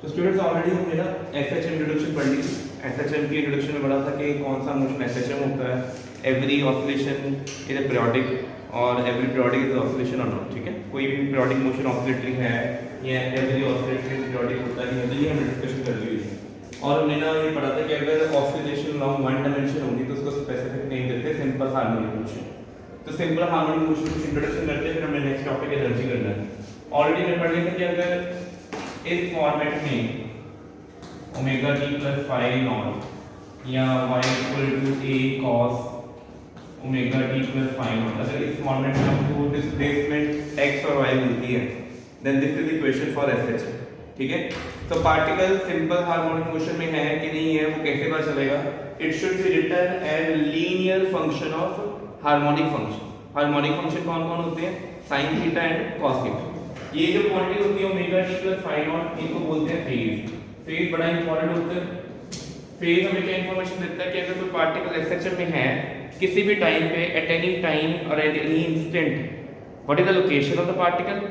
तो students already हमने ना एसएचएम इंट्रोडक्शन पढ़ ली। एसएचएम की इंट्रोडक्शन में पढ़ा था कि कौन सा मोशन एसएचएम होता है, every oscillation is a periodic और एवरी पीरियोडिक इज ऑसिलेशन और नॉट। ठीक है, कोई भी पीरियोडिक मोशन ऑसिलेटरी है या एवरी ऑसिलेटरी पीरियोडिक होता है, तो ये हमने डिस्कशन कर ली है। और हमने ना ये पढ़ा था कि अगर ऑसिलेशन लॉन्ग वन डायमेंशन होगी तो उसको स्पेसिफिक नेम देते हैं सिंपल हार्मोनिक मोशन। तो सिंपल हार्मोनिक मोशन की इंट्रोडक्शन करते हैं, फिर हमने नेक्स्ट टॉपिक एनर्जी करना है। ऑलरेडी मैंने पढ़ लिया था कि अगर इस फॉर्मेट में omega t plus five naught या y equal to a cos omega t plus five naught, अगर इस फॉर्मेट में हमको डिस्प्लेसमेंट x और y मिलती है, then this is equation for SHM. ठीक है, तो पार्टिकल सिंपल हार्मोनिक मोशन में है कि नहीं है वो कैसे पता चलेगा? It should be written as linear function of harmonic function. Harmonic function कौन कौन होते हैं? Sine theta and cos theta. ये जो क्वांटिटी होती है omega t plus five naught, इनको बोलते हैं फेज। फेज बड़ा इंपॉर्टेंट होता है। फेज हमें क्या इंफॉर्मेशन देता है कि अगर कोई पार्टिकल एसएचएम में है किसी भी टाइम पे, एट एनी टाइम और at any instant, what is the location of the particle,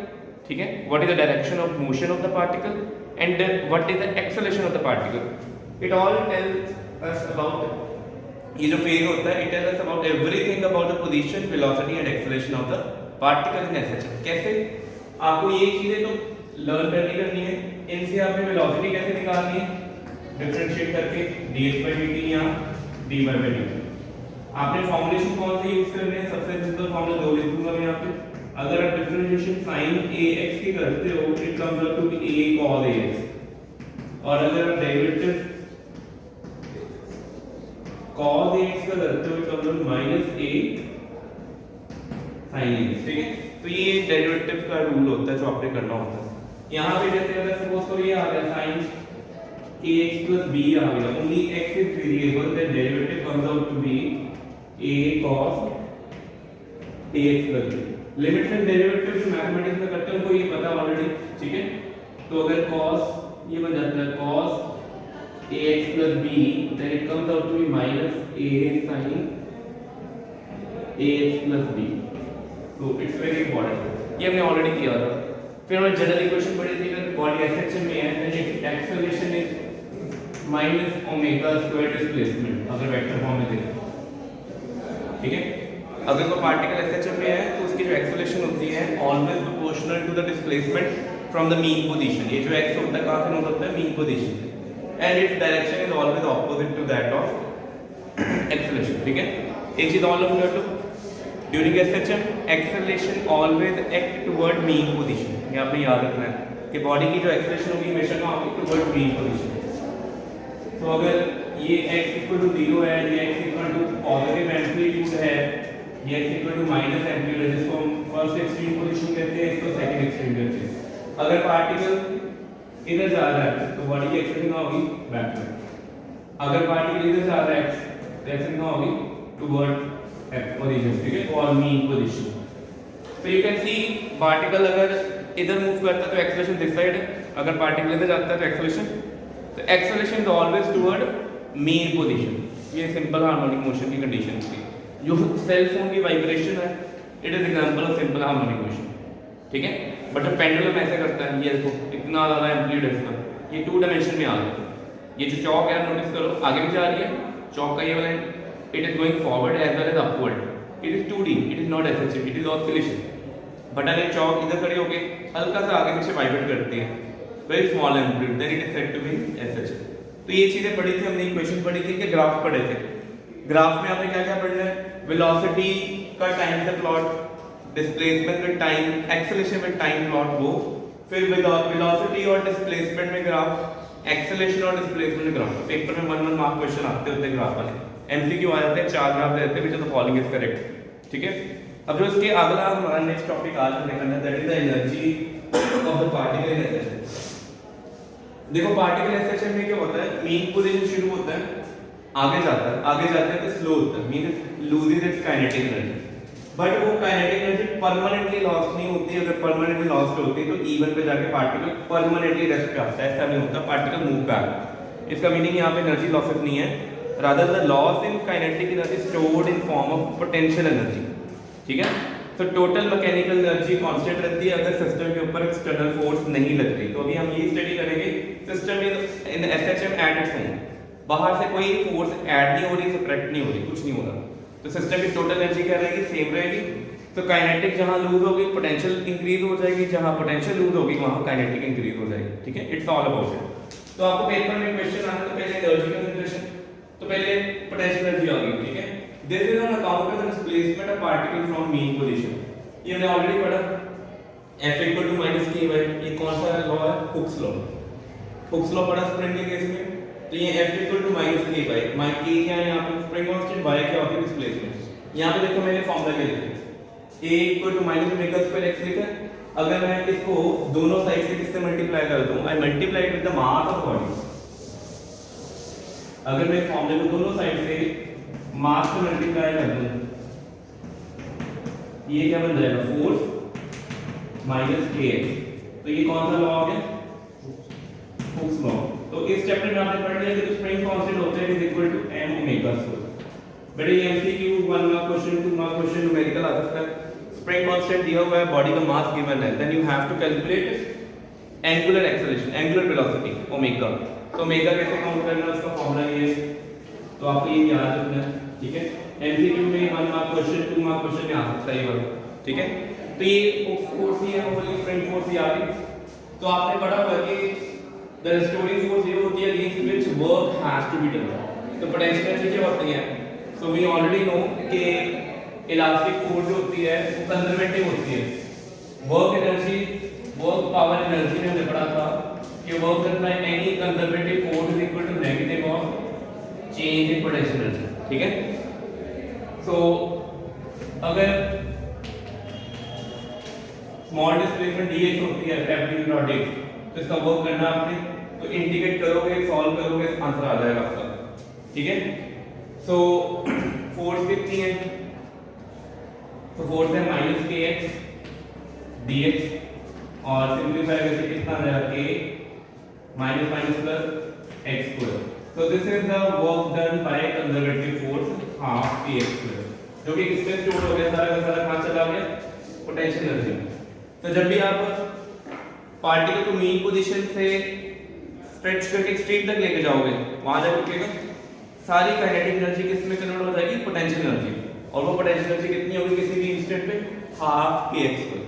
ठीक है, what is the direction of motion of the particle and what is the acceleration of the particle. It all tells us about, ये जो phase होता है, it tells us about everything about the position, velocity and acceleration of the particle in SHM. कैसे? आपको ये चीजें तो learn करनी है। इनसे आपने वेलोसिटी कैसे निकालनी है? डिफरेंशिएट करके dx/dt या dy/dt। आपने फॉर्मूलेशन कौन सा यूज करने हैं? सबसे सिंपल फॉर्मूला दो लिख दूंगा मैं यहाँ पे। अगर आप डिफरेंशिएशन sin ax की करते हो, it comes up to be a cos ax, और अगर आप डेरिवेटिव cos ax का करते हो, it comes up minus a sin ax। ठीक है, तो ये डेरिवेटिव का रूल होता है जो आपने करना होता है। यहाँ पे जैसे अगर सपोज करो ये आ गया sin ax plus b आ गया, only x is variable, then derivative comes out to be a cos ax plus b। Limits and derivative जो मैथमेटिक्स में करते हैं उनको ये पता ऑलरेडी। ठीक है, तो अगर cos ये बन जाता है cos ax plus b, then it comes out to be minus a sin ax plus b। तो इट्स वेरी इंपॉर्टेंट, ये हमने ऑलरेडी किया था। फिर हमने जनरल इक्वेशन पढ़ी थी, अगर बॉडी एसएचएम में है then its acceleration is minus omega square displacement, अगर वेक्टर फॉर्म में देखें। ठीक है, अगर कोई पार्टिकल एसएचएम में है तो उसकी जो एक्सेलरेशन होती है always proportional to the displacement from the mean position. ये जो एक्स होता है कहां से नोट होता है? Mean position, and its direction is always opposite to that of acceleration. ठीक है, एक चीज और लोग कर लो, during SHM acceleration always act toward mean position. ये आपने याद रखना है कि बॉडी की जो एक्सेलरेशन होगी हमेशा कहां पे? Toward mean position. तो अगर ये x इक्वल टू 0 है, ये x equal to positive amplitude है, ये x equal to minus amplitude है, जिसको हम फर्स्ट एक्सट्रीम पोजीशन कहते हैं, इसको सेकंड एक्सट्रीम कहते हैं। अगर पार्टिकल इधर जा रहा है तो बॉडी की एक्सेलरेशन कहां होगी? बैकवर्ड। अगर पार्टिकल इधर जा रहा है तो एक्सेलरेशन कहां होगी? Toward position. ठीक है, और मीन पोजीशन। तो यू कैन सी पार्टिकल अगर इधर मूव करता है तो एक्सेलरेशन दिस साइड है, अगर पार्टिकल इधर जाता है तो acceleration is always toward mean position. ये सिंपल हार्मोनिक मोशन की कंडीशन थी। जो सेल फोन की वाइब्रेशन है, it is example of simple harmonic motion. ठीक है, बट जो पेंडुलम ऐसे करता है, ये देखो इतना ज्यादा एम्पलीट्यूड है इसका, ये टू डायमेंशन में आ गया। ये जो चौक है नोटिस करो, आगे भी जा रही है चौक का ये वाला, it is going forward as well as upward, it is 2D, it is not SHM, it is oscillation। But अगर चौक इधर खड़े होके हल्का सा आगे पीछे वाइब्रेट करती है, very small amplitude, then it is said to be SHM। तो ये चीजें पढ़ी थी हमने, इक्वेशन पढ़ी थी, कि ग्राफ पढ़े थे। ग्राफ में आपने क्या क्या पढ़ना है? वेलोसिटी का टाइम से plot, displacement with time, acceleration with time plot वो, फिर वेलोसिटी और डिस्प्लेसमेंट में ग्राफ, एक्सेलरेशन और डिस्प्लेसमेंट में ग्राफ। पेपर में 1 मार्क क्वेश्चन आते होते हैं ग्राफ वाले, एमसीक्यू आ जाते हैं, 4 ग्राफ देते हैं, which of the following is correct. ठीक है, अब जो इसके अगला हमारा नेक्स्ट टॉपिक आज हमने करना है, that is the energy of the particle in SHM. देखो पार्टिकल एसएचएम में क्या होता है? मीन पोजीशन शुरू होता है, आगे जाता है तो स्लो होता है, means loses it's kinetic energy. But वो काइनेटिक एनर्जी परमानेंटली लॉस्ट नहीं होती। अगर परमानेंटली लॉस्ट होती तो E1 पे जाके पार्टिकल परमानेंटली रेस्ट पे आता है, ऐसा नहीं होता, पार्टिकल मूव बैक। इसका मीनिंग यहाँ पे एनर्जी लॉसेस नहीं है, rather the loss in kinetic energy stored in form of potential energy। ठीक है, तो टोटल मैकेनिकल एनर्जी कांस्टेंट रहती है अगर सिस्टम के ऊपर एक्सटर्नल फोर्स नहीं लगती। तो अभी हम ये स्टडी करेंगे system is in SHM at its own, बाहर से कोई फोर्स ऐड नहीं हो रही, सब्ट्रैक्ट नहीं हो रही, कुछ नहीं हो रहा, तो सिस्टम की टोटल एनर्जी क्या रहेगी, सेम रहेगी। तो काइनेटिक जहां लूज होगी पोटेंशियल इंक्रीज हो जाएगी, जहां पोटेंशियल लूज होगी वहां काइनेटिक इंक्रीज हो जाएगी, ठीक है। It's all about it. तो आपको पेपर में क्वेश्चन आना तो पहले एनर्जी कंजर्वेशन, तो पहले पोटेंशियल एनर्जी आ गई, ठीक है। This is on account of the displacement of particle from mean position, ये हमने ऑलरेडी पढ़ा, F इक्वल टू माइनस के बाय, ये कौन सा लॉ है, हुक्स लॉ, हुक्स लॉ पढ़ा स्प्रिंग के केस में। तो ये F इक्वल टू माइनस के बाय, माइ के क्या है यहाँ पे स्प्रिंग कांस्टेंट, बाय क्या होता है डिस्प्लेसमेंट। यहाँ पे देखो मैंने फॉर्मूला क्या लिखा है, A equal to minus omega square x लिखा है। अगर मैं इसको दोनों साइड से किससे मल्टीप्लाई कर दूं, I multiply with the mass of body, अगर मैं फॉर्मूले को दोनों साइड से मास से मल्टीप्लाई कर दूं, ये क्या बन जाएगा, फोर्स माइनस kx, तो ये कौन सा लॉ आ गया, हुक्स लॉ। तो इस चैप्टर में आपने पढ़ लिया कि स्प्रिंग कांस्टेंट होता है is equal to m omega square. बेटा ये MCQ 1 mark question, 2 mark question, numerical आ सकता है। स्प्रिंग कांस्टेंट दिया हुआ है, बॉडी का मास गिवन है, then you have to calculate angular acceleration, angular velocity omega. तो ओमेगा कैसे काउंट करना है, उसका फॉर्मूला ये है, तो आपको ये याद रखना है, ठीक है। एमसीक्यू में 1 मार्क क्वेश्चन, 2 मार्क क्वेश्चन में आ सकता है ये वाला, ठीक है। तो ये फोर्स ही है, वो वाली स्प्रिंग फोर्स ही आ गई। तो आपने पढ़ा होगा कि द रेस्टोरिंग फोर्स ये होती है against which work has to be done. तो पोटेंशियल एनर्जी क्या होती है, सो वी ऑलरेडी नो कि इलास्टिक फोर्स जो होती है वो कंजर्वेटिव होती है। Work energy, work power energy में हमने पढ़ा था कि work done by any conservative force is equal to negative of change in potential energy, ठीक है। सो अगर स्मॉल डिस्प्लेसमेंट dx होती है F डॉट x, तो इसका वर्क करना आपने, तो इंटीग्रेट करोगे, सॉल्व करोगे, आंसर आ जाएगा आपका, ठीक है। सो फोर्स कितनी है, तो फोर्स है माइनस के एक्स डी एक्स, और सिंप्लीफाई करके कितना आ जाएगा, के minus minus plus x square. So this is the work done by conservative force half के एक्स स्क्वायर, जो कि किसमें स्टोर हो गया, सारा का सारा कहां चला गया, पोटेंशियल एनर्जी। तो जब भी आप पार्टिकल को मीन पोजीशन से स्ट्रेच करके एक्सट्रीम तक लेके जाओगे, वहां जाके रुकेगा, सारी काइनेटिक एनर्जी किस में कन्वर्ट हो जाएगी, पोटेंशियल एनर्जी। और वो पोटेंशियल एनर्जी कितनी होगी किसी भी इंस्टेंट पे, हाफ के एक्स स्क्वायर।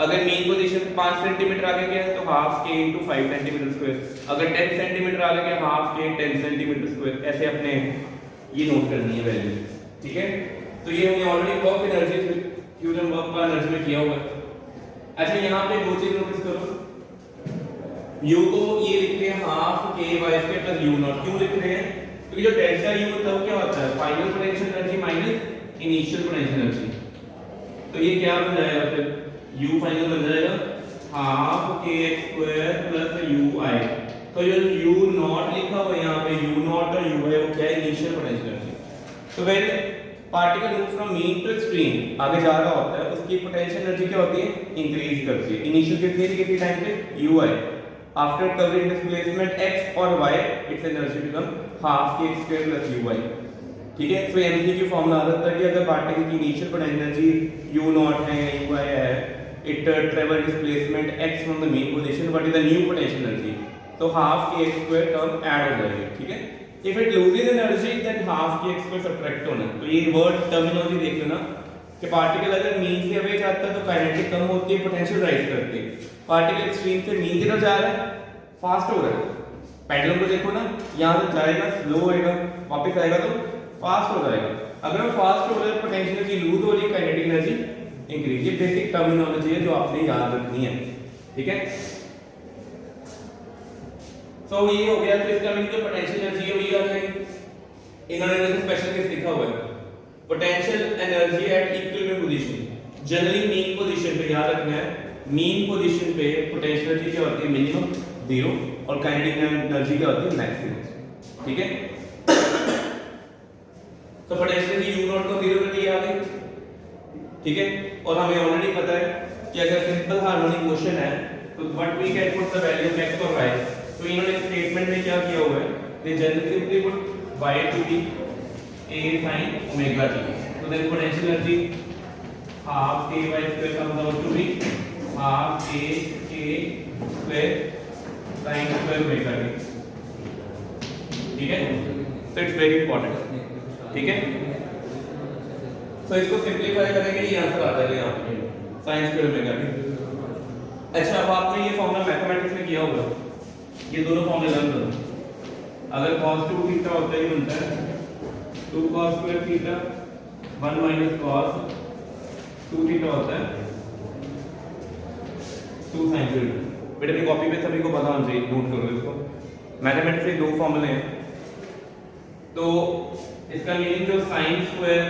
अगर मीन पोजीशन से 5 सेंटीमीटर आगे गया है तो हाफ के इनटू 5 सेंटीमीटर स्क्वायर, अगर 10 सेंटीमीटर आगे गया हाफ के 10 सेंटीमीटर स्क्वायर, ऐसे अपने ये नोट करनी है वैल्यू, ठीक है। तो ये हमने already work energy theorem work पर एनर्जी में किया हुआ है। अच्छा यहाँ पे दो चीज नोटिस करो, u को ये लिख रहे हैं हाफ के y square plus u not, क्यों लिख रहे हैं, क्योंकि जो डेल्टा u होता है वो क्या होता है, final potential energy minus initial potential energy. तो ये क्या बन जाएगा फिर, u फाइनल बन जाएगा हाफ के x स्क्वायर प्लस ui। तो जो u नॉट लिखा हुआ है यहाँ पे, u नॉट और u है वो क्या है, इनिशियल पोटेंशियल एनर्जी। तो when particle move from mean to extreme, आगे जा रहा होता है, उसकी पोटेंशियल एनर्जी क्या होती है, इंक्रीज करती है। इनिशियल कितनी थी किसी टाइम पे, ui, after covering displacement x और y, it's energy become half के x स्क्वायर प्लस ui, ठीक है। तो एमसीक्यू फॉर्मूला आ जाता है कि अगर पार्टिकल की initial potential energy u not है, ui है, it travel displacement x from the mean position, what is the new potential energy, तो हाफ के x स्क्वायर टर्म ऐड हो जाएगी, ठीक है। If it loses energy then half के x square subtract होना। तो ये वर्ड टर्मिनोलॉजी देख लेना कि पार्टिकल अगर मीन से अवे जाता है तो काइनेटिक कम होती है, पोटेंशियल राइज करती है। पार्टिकल एक्सट्रीम से मीन की तरफ जा रहा है, फास्ट हो रहा है, पेंडुलम को देखो ना, यहाँ से जाएगा स्लो होएगा, वापस आएगा तो फास्ट हो जाएगा। अगर वो फास्ट हो रहा है पोटेंशियल एनर्जी लूज हो रही है, काइनेटिक एनर्जी इंक्रीज। ये बेसिक टर्मिनोलॉजी है जो आपने याद रखनी है, ठीक है। तो ये हो गया, तो इसका मीन जो पोटेंशियल एनर्जी है वही आ जाएगी। इन्होंने स्पेशल केस लिखा हुआ है, potential energy at equilibrium position. Generally mean position पे याद रखना है, मीन पोजीशन पे पोटेंशियल एनर्जी क्या होती है, मिनिमम 0, और काइनेटिक एनर्जी क्या होती है, मैक्सिमम, ठीक है। तो पोटेंशियल एनर्जी u नॉट को 0 कर दिया आगे, ठीक है। और हमें ऑलरेडी पता है कि अगर सिंपल हार्मोनिक मोशन है तो what we can put the value of x और y। तो इन्होंने स्टेटमेंट में क्या किया हुआ है, they generally simply put y to be a sin omega t। तो then potential energy half k y square comes out to be half a k square sin square omega t, ठीक है। तो it's very important, ठीक है। तो इसको simplify करेंगे, ये आंसर आ जाएगा यहाँ पे sin स्क्वायर ओमेगा टी। अच्छा, अब आपने ये फॉर्मूला मैथमेटिक्स में किया होगा, ये दोनों फॉर्मूले लर्न करो। अगर cos 2 थीटा होता है, ये बनता है 2 cos square theta 1 minus cos 2 theta होता है 2 sin स्क्वायर। बेटा अपनी कॉपी पे सभी को पता होना चाहिए, नोट करो इसको। मैथमेटिक्स में दो फॉर्मूले हैं, तो इसका मीनिंग जो sin स्क्वायर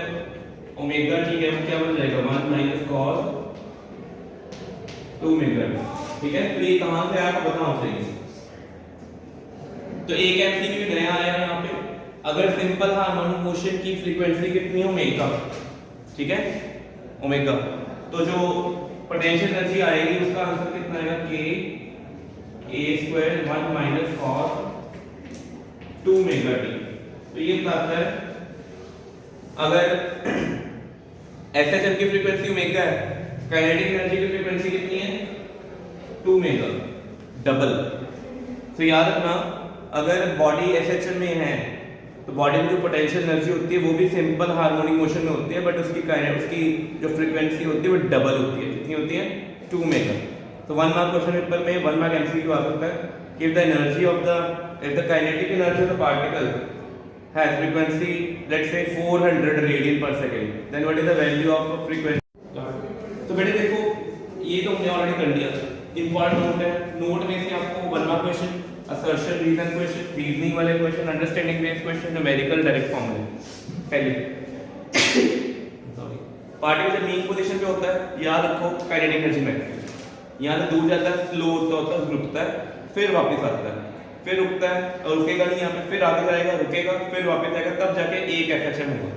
ओमेगा टी है वो क्या बन जाएगा 1 माइनस cos 2 ओमेगा टी, ठीक है। तो ये कहां से आया आपको पता होना चाहिए। तो एक एमसीक्यू भी नया आया है यहाँ पे, अगर सिंपल हार्मोनिक मोशन की फ्रीक्वेंसी कितनी है ओमेगा, ठीक है, ओमेगा, तो जो पोटेंशियल एनर्जी आएगी उसका आंसर कितना आएगा k a square 1 minus cos 2 omega T. तो ये बताता है अगर एसएचएम की फ्रीक्वेंसी ओमेगा है, काइनेटिक एनर्जी की फ्रीक्वेंसी कितनी है 2 ओमेगा, डबल। तो याद रखना अगर बॉडी एसएचएम में है तो बॉडी में जो पोटेंशियल एनर्जी होती है वो भी सिंपल हार्मोनिक मोशन में होती है, बट उसकी जो फ्रीक्वेंसी होती है वो डबल होती है। कितनी होती है 2 ओमेगा। तो 1 मार्क क्वेश्चन पेपर में 1 मार्क एमसीक्यू आ सकता है कि if the kinetic energy of the particle has frequency let's say 400 radian पर second, then what is the value of frequency। तो बेटे देखो ये तो हमने ऑलरेडी कर लिया, इंपॉर्टेंट नोट है। नोट में से आपको 1 mark question, assertion reason question, reasoning वाले question, understanding based question, numerical direct फॉर्मूले। पहले पार्टिकल जब मीन पोजीशन पे होता है, याद रखो काइनेटिक एनर्जी मैक्सिमम, यहां से दूर जाता है, स्लो होता है, रुकता है, फिर वापस आता है, फिर रुकता है और रुकेगा नहीं, यहाँ पे फिर आगे जाएगा, रुकेगा, फिर वापस आएगा, तब जाके एक एसएचएम होगा।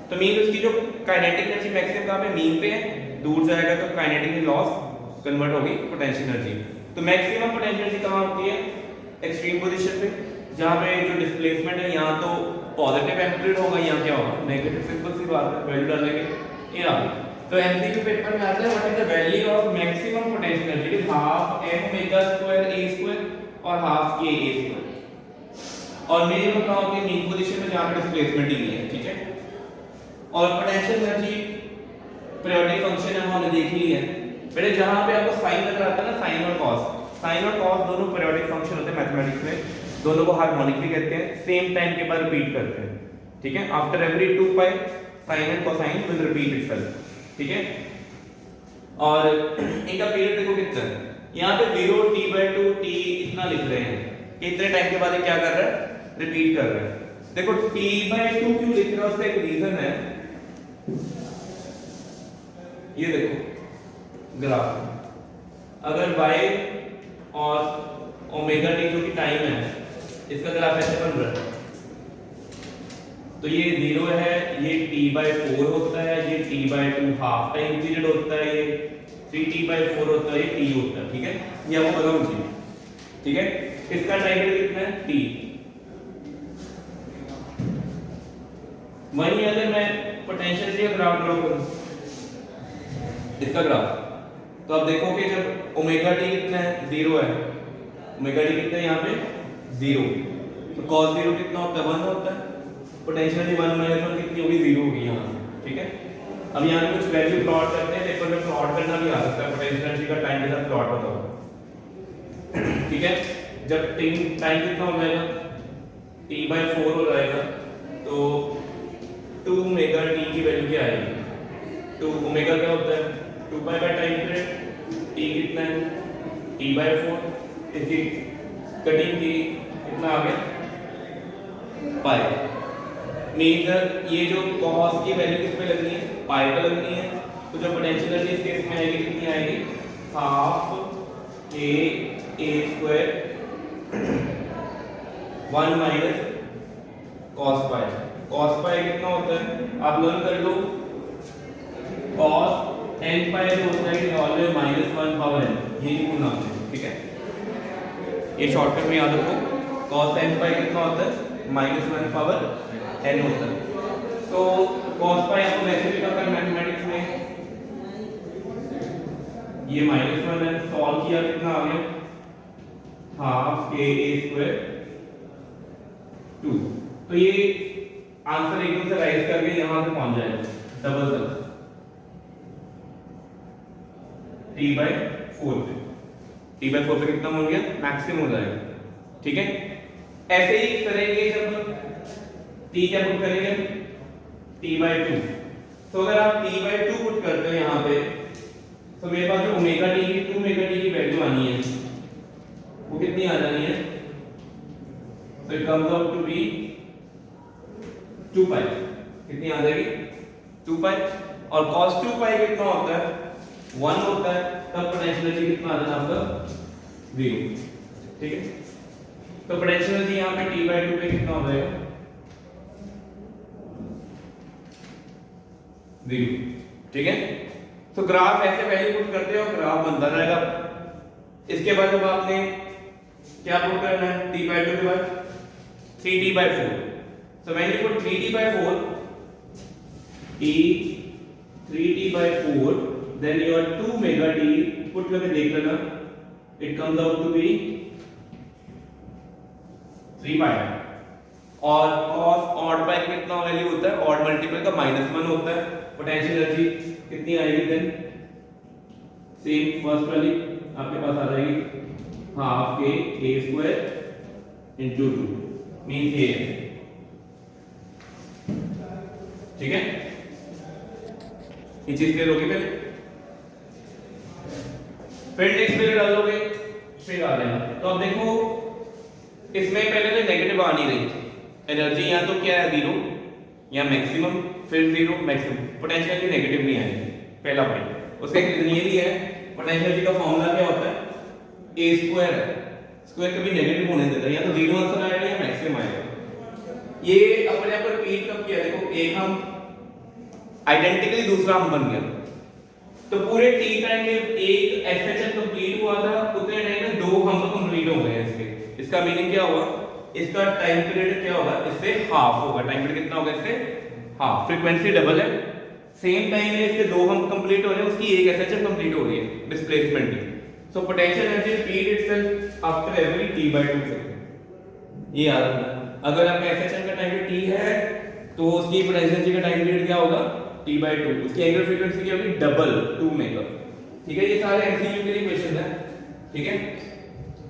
तो मीन उसकी जो काइनेटिक एनर्जी मैक्सिमम कहाँ पे मीन पे है, दूर जाएगा तो काइनेटिक लॉस कन्वर्ट होगी पोटेंशियल एनर्जी। तो मैक्सिमम पोटेंशियल एनर्जी कहाँ होती है एक्सट्रीम पोजीशन पे, जहाँ पे जो डिस्प्लेसमेंट है यहाँ तो पॉजिटिव एम्पलीट्यूड होगा, यहाँ क्या होगा नेगेटिव। सिंपल सी बात है, वैल्यू डालेंगे ये आ गई। तो एमसीक्यू पेपर में आता है what is the value of maximum potential energy, half m omega square a square और हाफ k a स्क्वायर, और मिनिमम कहाँ होती है मीन पोजीशन में जहाँ पे डिस्प्लेसमेंट ही नहीं है, ठीक है। और पोटेंशियल एनर्जी पीरियोडिक फंक्शन है, हमने देख ली है बेटे। जहाँ पे आपको साइन नजर आता है ना, साइन और कॉस दोनों पीरियोडिक फंक्शन होते हैं मैथमेटिक्स में, दोनों को हार्मोनिक भी कहते हैं, सेम टाइम के बाद रिपीट करते हैं, ठीक है। After every 2 pi sine and cosine will repeat itself, ठीक है। और इनका पीरियड देखो कितना है, यहाँ पे 0 t/2 t इतना लिख रहे हैं कि इतने टाइम के बाद ये क्या कर रहा है रिपीट कर रहा है। देखो t/2 क्यों लिख रहा है, उसका एक रीजन है, ये देखो ग्राफ, अगर y और ओमेगा t जो कि टाइम है, इसका ग्राफ ऐसे बन रहा है, तो ये 0 है, ये t/4 होता है, ये t/2 हाफ टाइम पीरियड होता है, ये 3t/4 होता है, ये t होता है, ठीक है। ये आपको पता होना चाहिए, ठीक है। इसका टाइम पीरियड कितना है t। वही अगर मैं पोटेंशियल से ग्राफ ड्रॉ करूं, इसका ग्राफ, तो आप देखोगे जब ओमेगा t कितना है 0 है, ओमेगा t कितना है यहाँ पे 0, तो cos 0 कितना होता है 1 होता है, पोटेंशियल एनर्जी 1 - 1 कितनी होगी 0 होगी यहाँ, ठीक है। अब यहाँ पे कुछ वैल्यू प्लॉट करते हैं, पेपर में प्लॉट करना भी आ सकता है, पोटेंशियल एनर्जी का टाइम के साथ प्लॉट बताओ, ठीक है। जब टाइम कितना हो जाएगा t/4 हो जाएगा, तो 2 ओमेगा t की वैल्यू क्या आएगी, 2 ओमेगा क्या होता है 2 pi by time period, t कितना है t/4, इसकी कटिंग की कितना आ गया पाई। मीन ये जो cos की वैल्यू किस पे लगनी है पाई पे लगनी है, तो जो पोटेंशियल एनर्जी इस केस में आएगी कितनी आएगी half k a square 1 minus cos pi. cos पाई कितना होता है आप लर्न कर लो, cos n पाई जो होता है ऑलवेज -1 पावर n, ये पूरा नाम है, ठीक है। ये शॉर्टकट में याद रखो, cos n पाई कितना होता है -1 पावर n होता है। तो cos पाई आपको वैसे भी पता है मैथमेटिक्स में, ये -1 है, सॉल्व किया कितना आ गया हाफ के ए स्क्वायर 2। तो ये आंसर एकदम से राइज करके यहां से पहुंच जाएगा डबल तक t/4 पे। t/4 पे कितना हो गया? मैक्सिमम हो जाएगा। ठीक है, ऐसे ही करेंगे जब t क्या पुट करेंगे? t/2। तो अगर आप t/2 पुट करते हो यहां पे तो मेरे पास जो ओमेगा टी की 2 ओमेगा टी की वैल्यू आनी है वो कितनी आ जानी है? तो it comes out to be 2 pi. कितनी आ जाएगी? 2 पाई। और cos 2 पाई कितना होता है? 1 होता है। तब पोटेंशियल एनर्जी कितना आ जाना आपका? 0। ठीक है, तो पोटेंशियल एनर्जी यहां पे t/2 पे कितना हो जाएगा? 0। ठीक है, तो ग्राफ ऐसे वैल्यू पुट करते हो, ग्राफ बनता रहेगा। इसके बाद जब आपने क्या पुट करना है? t/2 के बाद 3t/4। so when you put 3t/4 t 3t/4 then your 2 omega t put करके देख लेना, it comes out to be 3 pi। और cos ऑड पाई का कितना वैल्यू होता है? ऑड मल्टीपल का -1 होता है। पोटेंशियल एनर्जी कितनी आएगी देन? सेम फर्स्ट वाली आपके पास आ जाएगी हाफ के a स्क्वायर इनटू 2 मींस ये। ठीक है, ये चीज क्लियर होगी पहले, फिर नेक्स्ट पे डालोगे फिर आ जाएगा। तो अब देखो इसमें पहले तो नेगेटिव आ नहीं रही एनर्जी, या तो क्या है 0 या मैक्सिमम, फिर 0 मैक्सिमम, पोटेंशियल एनर्जी नेगेटिव नहीं आएगी, पहला पॉइंट। उसका एक रीजन ये भी है, पोटेंशियल एनर्जी का फार्मूला क्या होता है? a स्क्वायर है, स्क्वायर कभी नेगेटिव होने देता है, या तो 0 आंसर आएगा या मैक्सिमम आएगा। ये अपने आप को रिपीट कब किया? देखो एक हम आइडेंटिकली, दूसरा हम बन गया। तो पूरे t टाइम में एक एसएचएल कंप्लीट हुआ था, उतने टाइम में 2 हम तो कंप्लीट हो गए हैं इसके। इसका मीनिंग क्या हुआ? इसका टाइम पीरियड क्या होगा? इससे हाफ होगा। टाइम पीरियड कितना होगा इससे? हाफ। फ्रीक्वेंसी डबल है, सेम टाइम में इसके 2 हम कंप्लीट हो रहे हैं, उसकी एक एसएचएल कंप्लीट हो रही है डिस्प्लेसमेंट की। So potential energy repeat itself after every t/2 second. ये याद रखना, अगर आपका एसएचएल का टाइम t है तो उसकी पोटेंशियल एनर्जी का टाइम पीरियड क्या होगा? t/2। उसकी एंगुलर फ्रीक्वेंसी क्या होगी? Double, 2 mega. ठीक है, ये सारे एमसीक्यू के लिए क्वेश्चन है। ठीक है,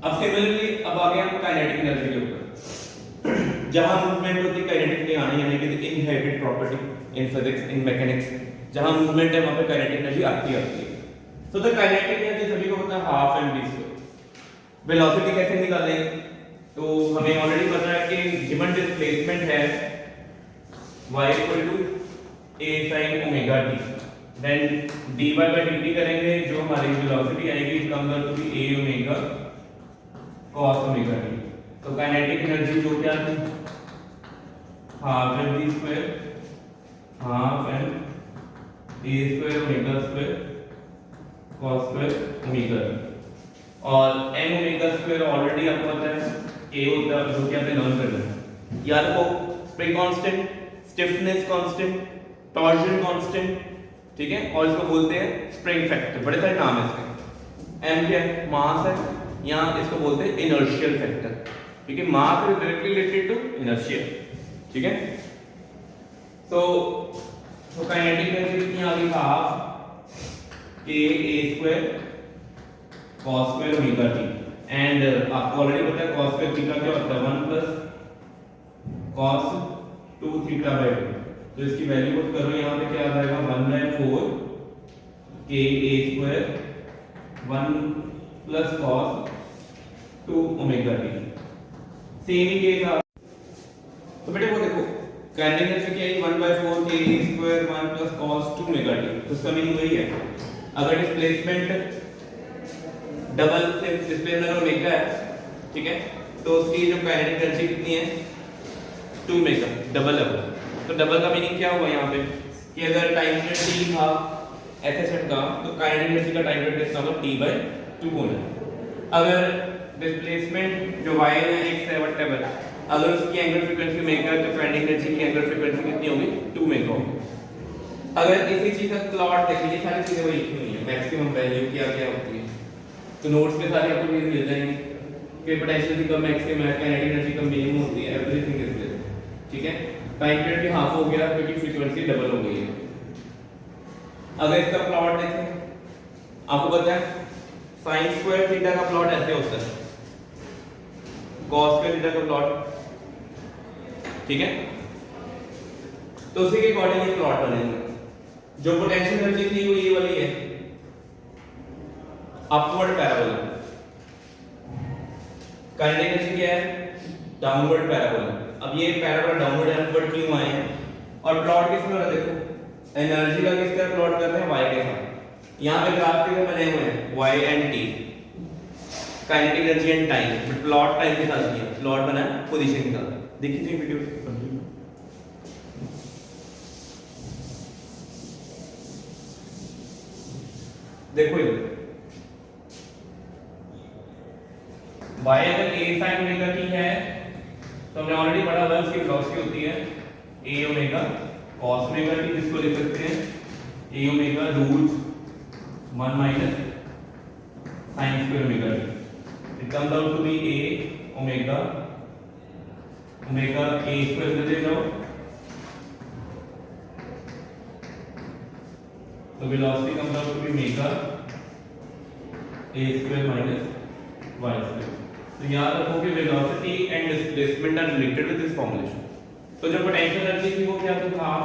अब सिमिलरली अब आ गए हम काइनेटिक एनर्जी के ऊपर। जहां मूवमेंट होती है काइनेटिक नहीं आनी, यानी कि inherited property in physics, in mechanics, जहां मूवमेंट है वहां पे काइनेटिक एनर्जी आती है। तो द काइनेटिक एनर्जी सभी को पता है half m v square. Velocity कैसे निकालें? तो हमें ऑलरेडी पता है कि गिवन डिस्प्लेसमेंट है y = a sin omega t, then dy/dt करेंगे, जो हमारी वेलोसिटी आएगी it comes out to be a omega cos omega t। तो काइनेटिक एनर्जी जो क्या थी? Half m v square, half m a square omega square cos square omega t। और m omega square already आपको पता है a होता है, जो कि आपने लर्न करना है। याद रखो, spring constant, stiffness constant, torsion constant. ठीक है, और इसको बोलते हैं स्प्रिंग फैक्टर। बड़े सारे नाम है इसके। m क्या है? मास है, या इसको बोलते हैं इनर्शियल फैक्टर, क्योंकि mass is directly related to inertia. ठीक है, तो काइनेटिक एनर्जी कितनी आ गई? हाफ के a square cos square omega t। And आपको ऑलरेडी पता है cos स्क्वायर थीटा क्या होता है? 1 प्लस cos 2 थीटा/2। तो इसकी वैल्यू पुट करो, यहां पे क्या आ जाएगा? 1/4 के a square 1 plus cos 2 omega t। Same ही केस आ। तो बेटे वो देखो काइनेटिक एनर्जी क्या है? 1/4 के a square 1 plus cos 2 omega t। तो इसका मीनिंग वही है, अगर डिस्प्लेसमेंट डबल से डिस्प्लेसमेंट ओमेगा है, ठीक है, तो उसकी जो काइनेटिक एनर्जी कितनी है? 2 मेगा, डबल है। तो डबल का मीनिंग क्या हुआ यहाँ पे कि अगर टाइम पीरियड t था एसएचएल का, तो काइनेटिक एनर्जी का टाइम पीरियड कितना होगा? t/2 होना है। अगर डिस्प्लेसमेंट जो y है x है व्हाटएवर, अगर उसकी एंगुलर फ्रीक्वेंसी ओमेगा है, तो काइनेटिक एनर्जी की एंगुलर फ्रीक्वेंसी कितनी होगी? 2 मेगा होगी। अगर इसी चीज का प्लॉट देखिए, ये सारी चीजें वही लिखी हुई है, मैक्सिमम वैल्यू क्या क्या होती है, तो नोट्स पे सारे आपको मिल जाएंगे। कि पोटेंशियल की कम मैक्सिमम है, काइनेटिक एनर्जी कम मिनिमम होती है, एवरीथिंग इज देयर। ठीक है, टाइम पीरियड भी हाफ हो गया क्योंकि फ्रीक्वेंसी डबल हो गई है। अगर इसका प्लॉट देखें, आपको पता है sin स्क्वायर थीटा का प्लॉट ऐसे होता है, cos स्क्वायर थीटा का प्लॉट। ठीक है, तो उसी के अकॉर्डिंग ये प्लॉट बनेंगे। जो पोटेंशियल एनर्जी थी वो ये वाली है, अपवर्ड पैराबोला। काइनेटिक एनर्जी क्या है, डाउनवर्ड पैराबोला। अब ये पैराबोला डाउनवर्ड है, अपवर्ड क्यों आए हैं? और प्लॉट किस में हो रहा है? देखो एनर्जी का किस तरह प्लॉट कर रहे हैं, y के साथ। यहाँ पे ग्राफ के बने हुए हैं y and t, kinetic energy and time. Plot time के साथ नहीं है, प्लॉट बना है पोजीशन के साथ। देखिए वीडियो कंटिन्यू। देखो ये y अगर a sin ओमेगा t है तो हमने ऑलरेडी पढ़ा हुआ है, उसकी वेलोसिटी होती है a omega cos omega t, जिसको लिख सकते हैं a omega root 1 minus sin square omega t। It comes out to be a omega a square दे जाओ, तो velocity comes out to be omega a square minus y square. तो याद रखो कि velocity and displacement are related with this formulation. तो जो potential energy थी वो क्या थी, हाफ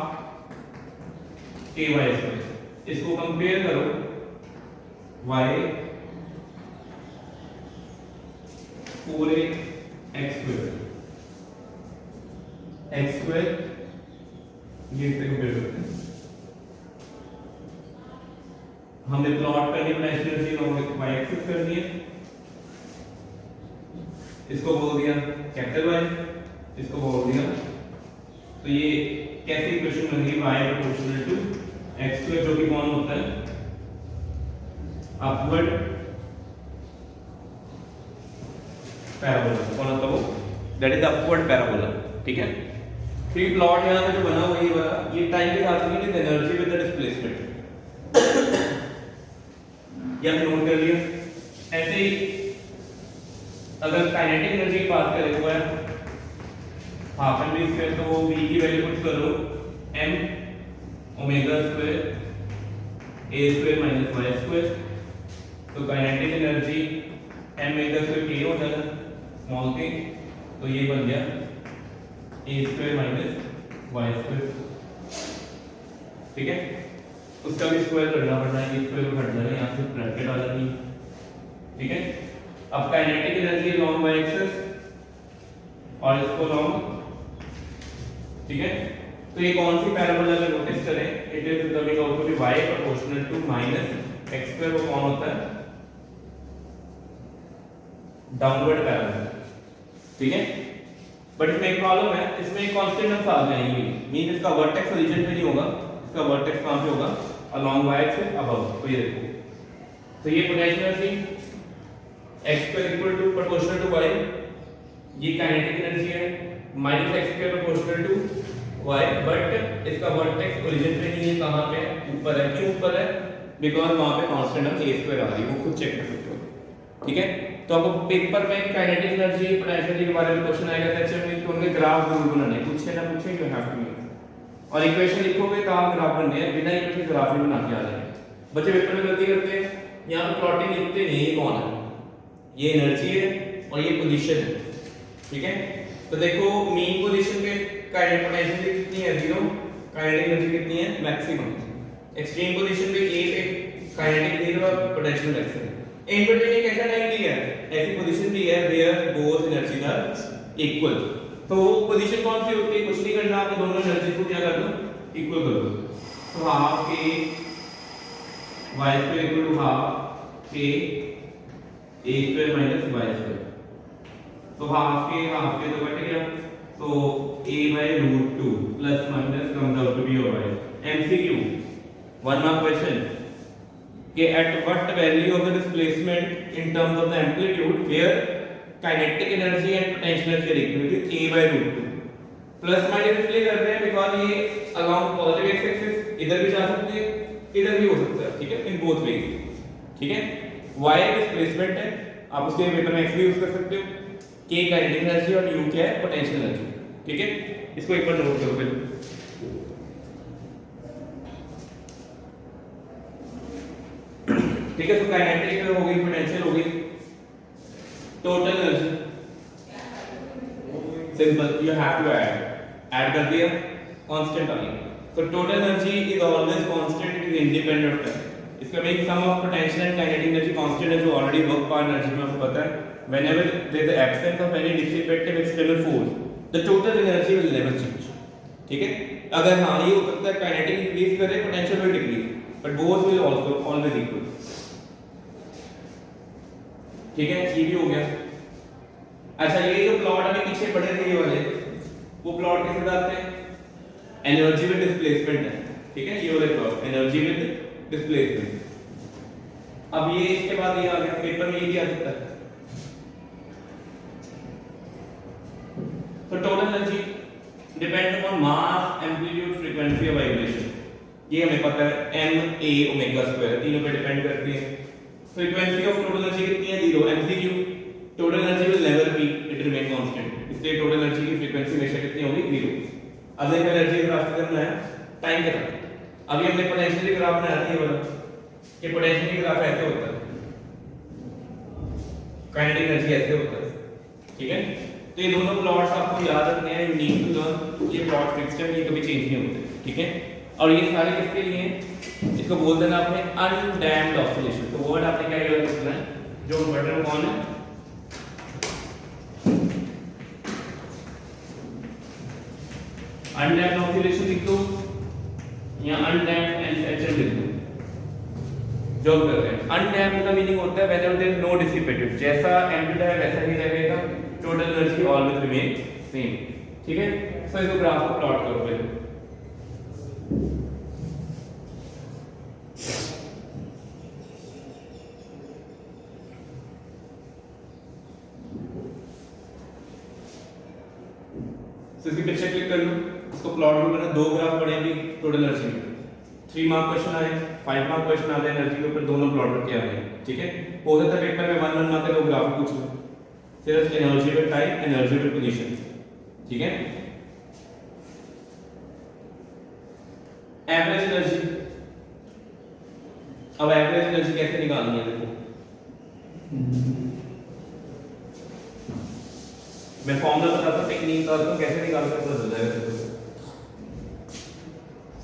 k y स्क्वायर। इसको कंपेयर करो y 4a x square, x square ये इससे कंपेयर करते हैं। हमने प्लॉट करनी potential energy long y axis करनी है, इसको बोल दिया कैपिटल Y, इसको बोल दिया। तो ये कैसी इक्वेशन बनेगी, y proportional to x square, जो कि कौन होता है, अपवर्ड पैराबोला। कौन होता है वो, दैट इज अपवर्ड पैराबोला। ठीक है, फिर प्लॉट यहाँ पे जो बना हुआ ये टाइम के साथ नहीं, एनर्जी विद द डिस्प्लेसमेंट। ये हमने नोट कर लिया। ऐसे ही अगर काइनेटिक एनर्जी की बात करें हुआ है हाफ एम वी स्क्वायर, तो v की वैल्यू पुट करो m omega square a square minus y square. तो kinetic energy m omega square k हो जाएगा स्मॉल k, तो ये बन गया a square minus y square. ठीक है, उसका भी स्क्वायर करना पड़ना है, ये स्क्वायर को हट जाएगा, यहाँ से ब्रैकेट आ जाएगी। ठीक है, अब kinetic energy long y axis और इसको लॉन्ग। ठीक है, तो ये कौन सी पैराबोला अगर नोटिस करें, it is coming out to be y proportional to minus x square. वो कौन होता है, डाउनवर्ड पैराबोला। ठीक है, बट इसमें एक प्रॉब्लम है, इसमें एक कांस्टेंट आ जाएंगे, मीन इसका वर्टेक्स ओरिजिन पे नहीं होगा, इसका वर्टेक्स कहां पे होगा, अलोंग y एक्सिस अबव। तो ये देखो, तो ये potential energy x square equal to proportional to y, ये काइनेटिक एनर्जी है minus x square proportional to y, but इसका वर्टेक्स ओरिजिन पे नहीं है, कहां पे ऊपर है। क्यों ऊपर है, बिकॉज़ वहां पे कांस्टेंट हम a स्क्वायर आ रही है, वो खुद चेक कर सकते हो। ठीक है, तो आपको पेपर में काइनेटिक एनर्जी पोटेंशियल एनर्जी के बारे में क्वेश्चन आएगा सेक्शन में, तो उनके ग्राफ जरूर बनाने, पूछे ना पूछे, यू हैव टू। और इक्वेशन लिखोगे कहां ग्राफ बनने हैं, बिना इक्वेशन ग्राफ ही बना के आ जाएंगे। बच्चे पेपर में गलती करते हैं, यहां पे प्लॉटिंग लिखते नहीं, ये कौन है, ये एनर्जी है और ये पोजीशन है। ठीक है, तो देखो मीन पोजीशन पे काइनेटिक पोटेंशियल कितनी है, 0, काइनेटिक एनर्जी कितनी है, मैक्सिमम। एक्सट्रीम पोजीशन पे a पे काइनेटिक 0 और पोटेंशियल मैक्सिमम। इन बिटवीन एक ऐसा टाइम भी है, ऐसी पोजीशन भी है where both energies are equal. तो वो पोजीशन कौन सी होती है, कुछ नहीं करना, आपको दोनों एनर्जी को क्या कर दो, इक्वल कर दो। तो half k y square equal to half k a square minus y square. तो हाफ के तो कट गया, तो a by root 2 plus minus comes out to be your y। MCQ 1 mark question कि at what value of the displacement in terms of the amplitude where kinetic energy and potential energy are equal to a by root 2। Plus minus इसलिए कर रहे हैं because ये along positive x axis इधर भी जा सकते हैं, इधर भी हो सकता है। ठीक है, इन बोथ वेज। ठीक है, y डिस्प्लेसमेंट है, आप उसके पेपर में एक्स भी यूज कर सकते हो। के काइनेटिक एनर्जी और यू क्या है, पोटेंशियल एनर्जी। ठीक है, इसको एक बार नोट करो पहले। ठीक है, तो काइनेटिक हो गई, पोटेंशियल हो गई, total energy simple, you have to add कर दिया, कांस्टेंट आ गया। तो total energy is always constant, it is independent of time. इसका mean sum of potential and kinetic energy constant है, जो ऑलरेडी वर्क पर एनर्जी में आपको पता है। whenever there is the absence of any dissipative external force, the total energy will never change. ठीक है, अगर हाँ ये हो सकता है काइनेटिक इंक्रीज करे, potential will decrease, but both will also always equal. ठीक है, ये भी हो गया। अच्छा, ये जो प्लॉट अभी पीछे पड़े थे ये वाले, वो प्लॉट कैसे डालते हैं? एनर्जी विद डिस्प्लेसमेंट है। ठीक है, ये वाले प्लॉट एनर्जी विद डिस्प्लेसमेंट। अब ये इसके बाद ये आ गया, पेपर में ये भी आ सकता है। तो total energy depend upon mass, amplitude, frequency of vibration. ये हमें पता है, m a ओमेगा स्क्वायर, तीनों पे डिपेंड करती है। फ्रीक्वेंसी ऑफ टोटल एनर्जी कितनी है? 0। MCQ, total energy will never be, it remain constant, इसलिए टोटल एनर्जी की फ्रीक्वेंसी हमेशा कितनी होगी? 0। अब एक एनर्जी ग्राफ करना है टाइम के साथ। अभी हमने पोटेंशियल ग्राफ बनाया था ये वाला, ये पोटेंशियल ग्राफ ऐसे होता है, काइनेटिक एनर्जी ऐसे होता है। ठीक है, तो ये दोनों प्लॉट्स आपको याद रखने हैं, यू नीड टू लर्न। ये प्लॉट फिक्स्ड है, ये कभी चेंज नहीं होते। ठीक है, और ये सारे किसके लिए हैं? इसको बोल देना आपने अनडैम्प्ड ऑसिलेशन। तो वर्ड आपने क्या यूज करना है, जो बटन कौन है, अनडैम्प्ड ऑसिलेशन लिख दो या अनडैम्प्ड एनएचएल लिख दो, जो कर रहे हैं। अनडैम्प्ड का मीनिंग होता है whenever there is no dissipative, जैसा एम्प्लीट्यूड है वैसा ही रहेगा, total energy always remain same. ठीक है, सो इसको ग्राफ को प्लॉट करो पहले। सो इसकी पिक्चर क्लिक कर लो, इसको प्लॉट करो। मैंने दो ग्राफ पढ़े अभी टोटल एनर्जी में, 3 मार्क क्वेश्चन आए, 5 मार्क क्वेश्चन आते हैं एनर्जी के ऊपर, दोनों प्लॉट करके आ गए। ठीक है, हो सकता है पेपर में 1 मार्क का ग्राफ पूछ लो, सिर्फ energy with time, energy with position. ठीक है, एवरेज एनर्जी। अब एवरेज एनर्जी कैसे निकालनी है? देखो, मैं फॉर्मूला बताता हूं, टेक्निक बताता हूं, कैसे निकाल सकते हो, पता चल जाएगा।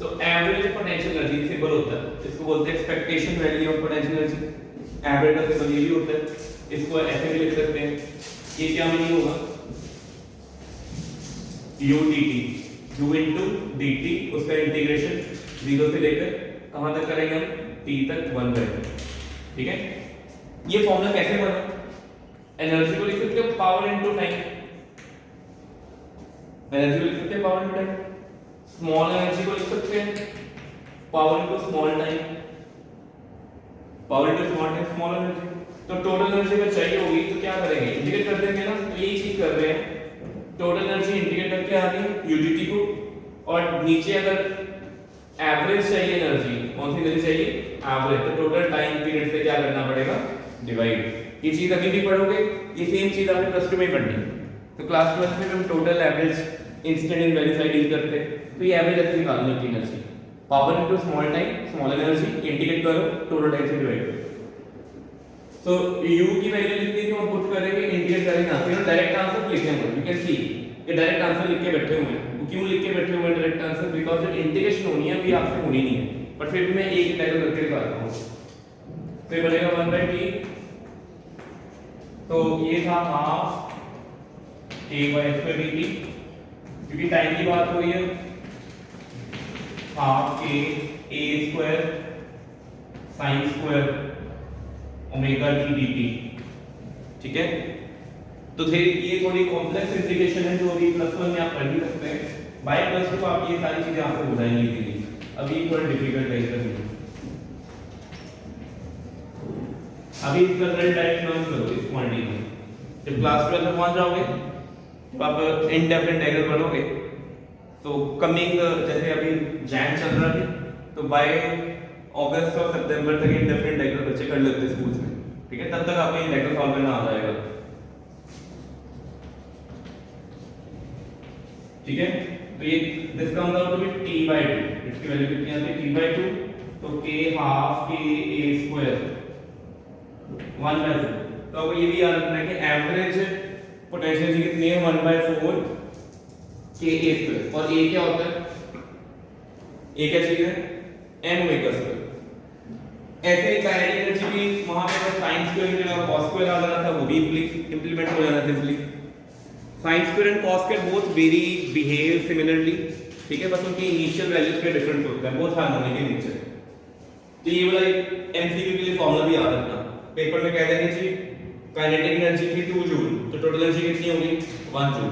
तो एवरेज पोटेंशियल एनर्जी सिंबल होता है, इसको बोलते हैं expectation value of potential energy. Average का सिंबल ये भी होता है, इसको ऐसे भी लिख सकते हैं। ये क्या मीनिंग होगा? u dt, u into dt, उसका इंटीग्रेशन 0 से लेकर कहां तक करेंगे हम? t तक 1 करेंगे। ठीक है, ये फॉर्मूला कैसे बना? एनर्जी को लिख सकते हो पावर इनटू टाइम, एनर्जी को लिख सकते हैं power into time. Small energy को लिख सकते हैं power into small time, power into small time, small energy. तो टोटल एनर्जी अगर चाहिए होगी तो क्या करेंगे? इंटीग्रेट कर देंगे ना। तो यही चीज कर रहे हैं, टोटल एनर्जी इंटीग्रेट करके आ गई यूडीटी को, और नीचे अगर एवरेज चाहिए एनर्जी, कौन सी एनर्जी चाहिए? एवरेज। तो टोटल टाइम पीरियड से क्या करना पड़ेगा? डिवाइड। ये चीज अभी भी पढ़ोगे, ये सेम चीज आपने प्लस 2 में पढ़नी है। तो क्लास 12 में हम टोटल एवरेज इंस्टेंट इन वैल्यू साइड डील करते हैं। तो ये एवरेज ऐसे निकालनी होती है energy, power into small time, small energy, integrate करो, टोटल टाइम से डिवाइड करो। तो u की वैल्यू लिखनी थी, हम पुट करेंगे, इंटीग्रेट करेंगे, फिर डायरेक्ट आंसर लिखेंगे। यू कैन सी ये डायरेक्ट आंसर लिख के बैठे हुए हैं। क्यों लिख के बैठे हुए हैं डायरेक्ट आंसर? बिकॉज़ जो इंटीग्रेशन होनी है अभी आपसे होनी नहीं है, बट फिर भी मैं एक इंटीग्रल करके दिखाता हूं। तो ये बनेगा 1/t, तो ये था हाफ a/2 dt, क्योंकि टाइम की बात हो रही है, half a² sin square omega t dt। ठीक है, तो फिर ये थोड़ी कॉम्प्लेक्स इंटीग्रेशन है जो अभी +1 में आप पढ़ नहीं सकते हैं। बाय +2 आप ये सारी चीजें आपको हो जाएंगी इजीली, अभी थोड़ा डिफिकल्ट है इसका। अभी इसका रिजल्ट डायरेक्ट लर्न करो इस क्वांटिटी में। जब क्लास 12 में पहुंच जाओगे, जब आप इनडेफिनेट इंटीग्रल पढ़ोगे, तो कमिंग जैसे अभी जैन चल रहा है, तो बाय अगस्त और सितंबर तक इनडेफिनेट इंटीग्रल बच्चे कर लेते हैं स्कूल्स में। ठीक है, तब तक आपको इंटेग्रल सॉल्व करना आ जाएगा। ठीक है, तो ये this comes out to be t/2, इसकी वैल्यू कितनी आती है t/2, तो k हाफ k a स्क्वायर 1/4। तो आपको ये भी याद रखना है कि एवरेज पोटेंशियल जी कितनी है 1/4 k a स्क्वायर, और a क्या होता है, a क्या चीज है m ओमेगा स्क्वायर। ऐसे ही काइनेटिक एनर्जी भी वहां पे sin स्क्वायर की जगह cos स्क्वायर आ जाना था, वो भी इंप्लीमेंट हो जाना simply. sin square and cos square both very behave similarly, ठीक है, बस उनकी इनिशियल वैल्यूज पे डिफरेंट होता है, बोथ हार्मोनिक इन नेचर। तो ये वाला एमसीक्यू के लिए फार्मूला भी याद रखना, पेपर में कह देंगे जी काइनेटिक एनर्जी थी 2 जूल, तो टोटल एनर्जी कितनी होगी 1 जूल।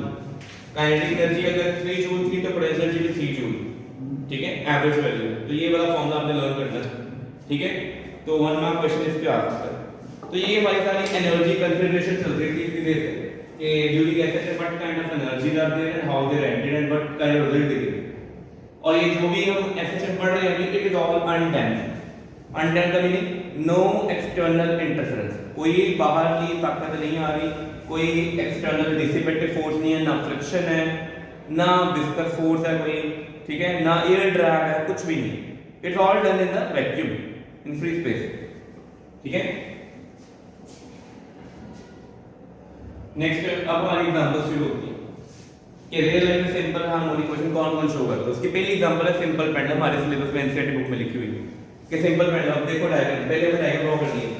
काइनेटिक एनर्जी अगर 3 जूल थी तो पोटेंशियल एनर्जी भी 3 जूल, ठीक है, एवरेज वैल्यू। तो ये वाला फार्मूला आपने लर्न करना है, ठीक है। तो 1 मार्क क्वेश्चन इस पे आ सकता है। तो ये हमारी सारी एनर्जी कंसीडरेशन चल रही थी इतनी देर से कि during SH what kind of energy are there and how they are ended and what kind of result they give. और ये जो भी हम एसएच पढ़ रहे हैं it is all undamped. Undamped का मीनिंग नो एक्सटर्नल इंटरफेरेंस, कोई बाहर की ताकत नहीं आ रही, कोई एक्सटर्नल डिसिपेटिव फोर्स नहीं है, ना फ्रिक्शन है, ना विस्कस फोर्स है कोई, ठीक है, ना एयर ड्रैग है, कुछ भी नहीं। It's all done in the vacuum in free space, ठीक है। नेक्स्ट अब हमारी एग्जांपल शुरू होती है कि रियल लाइफ में सिंपल हार्मोनिक क्वेश्चन कौन-कौन शो करता है। उसकी पहली एग्जांपल है सिंपल पेंडुलम, हमारे सिलेबस में एनसीईआरटी बुक में लिखी हुई है कि सिंपल पेंडुलम। देखो डायग्राम, पहले मैं डायग्राम ड्रॉ करनी है।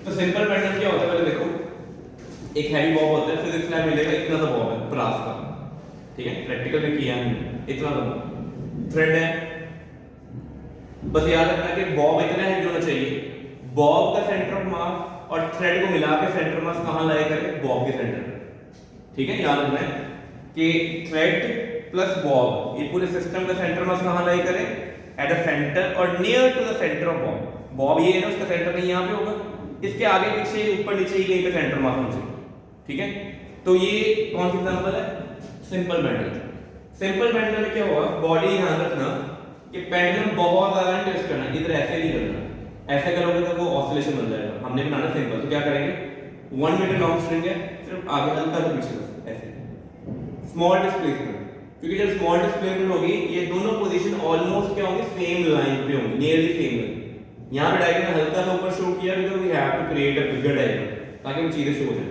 तो सिंपल पेंडुलम क्या होता है, पहले देखो, एक हैवी बॉब होता है, फिजिक्स लैब में मिलेगा इतना सा बॉब है ब्रास का, ठीक है, प्रैक्टिकल में किया हमने, इतना सा थ्रेड है। बस याद रखना कि बॉब इतना है होना चाहिए, बॉब का सेंटर ऑफ मास और थ्रेड को मिला के सेंटर मास कहां लाया करे, बॉब के सेंटर पे, ठीक है। याद रखना है कि थ्रेड प्लस बॉब, ये पूरे सिस्टम का सेंटर मास कहां लाया करे, एट द सेंटर और near to the centre of bob. Bob ये है ना, उसका सेंटर कहीं यहां पे होगा, इसके आगे पीछे ऊपर नीचे ही कहीं पे सेंटर मास होना चाहिए, ठीक है। तो ये कौन सी एग्जांपल है, सिंपल पेंडुलम। सिंपल पेंडुलम में क्या होगा, बॉडी ध्यान रखना कि पेंडुलम बहुत ज्यादा ट्विस्ट करना, इधर ऐसे नहीं करना, ऐसे करोगे तो वो ऑसिलेशन बन जाएगा। हमने बनाना सिंपल, तो क्या करेंगे, 1 मीटर लॉन्ग स्ट्रिंग है, सिर्फ आगे हल्का सा पीछे ऐसे स्मॉल डिस्प्लेसमेंट, क्योंकि जब स्मॉल डिस्प्लेसमेंट होगी ये दोनों पोजीशन ऑलमोस्ट क्या होंगी, सेम लाइन पे होंगी, नियरली सेम लाइन। यहां पे डायग्राम हल्का सा ऊपर शो किया because we have to create a bigger diagram ताकि वो चीजें शो हो जाए।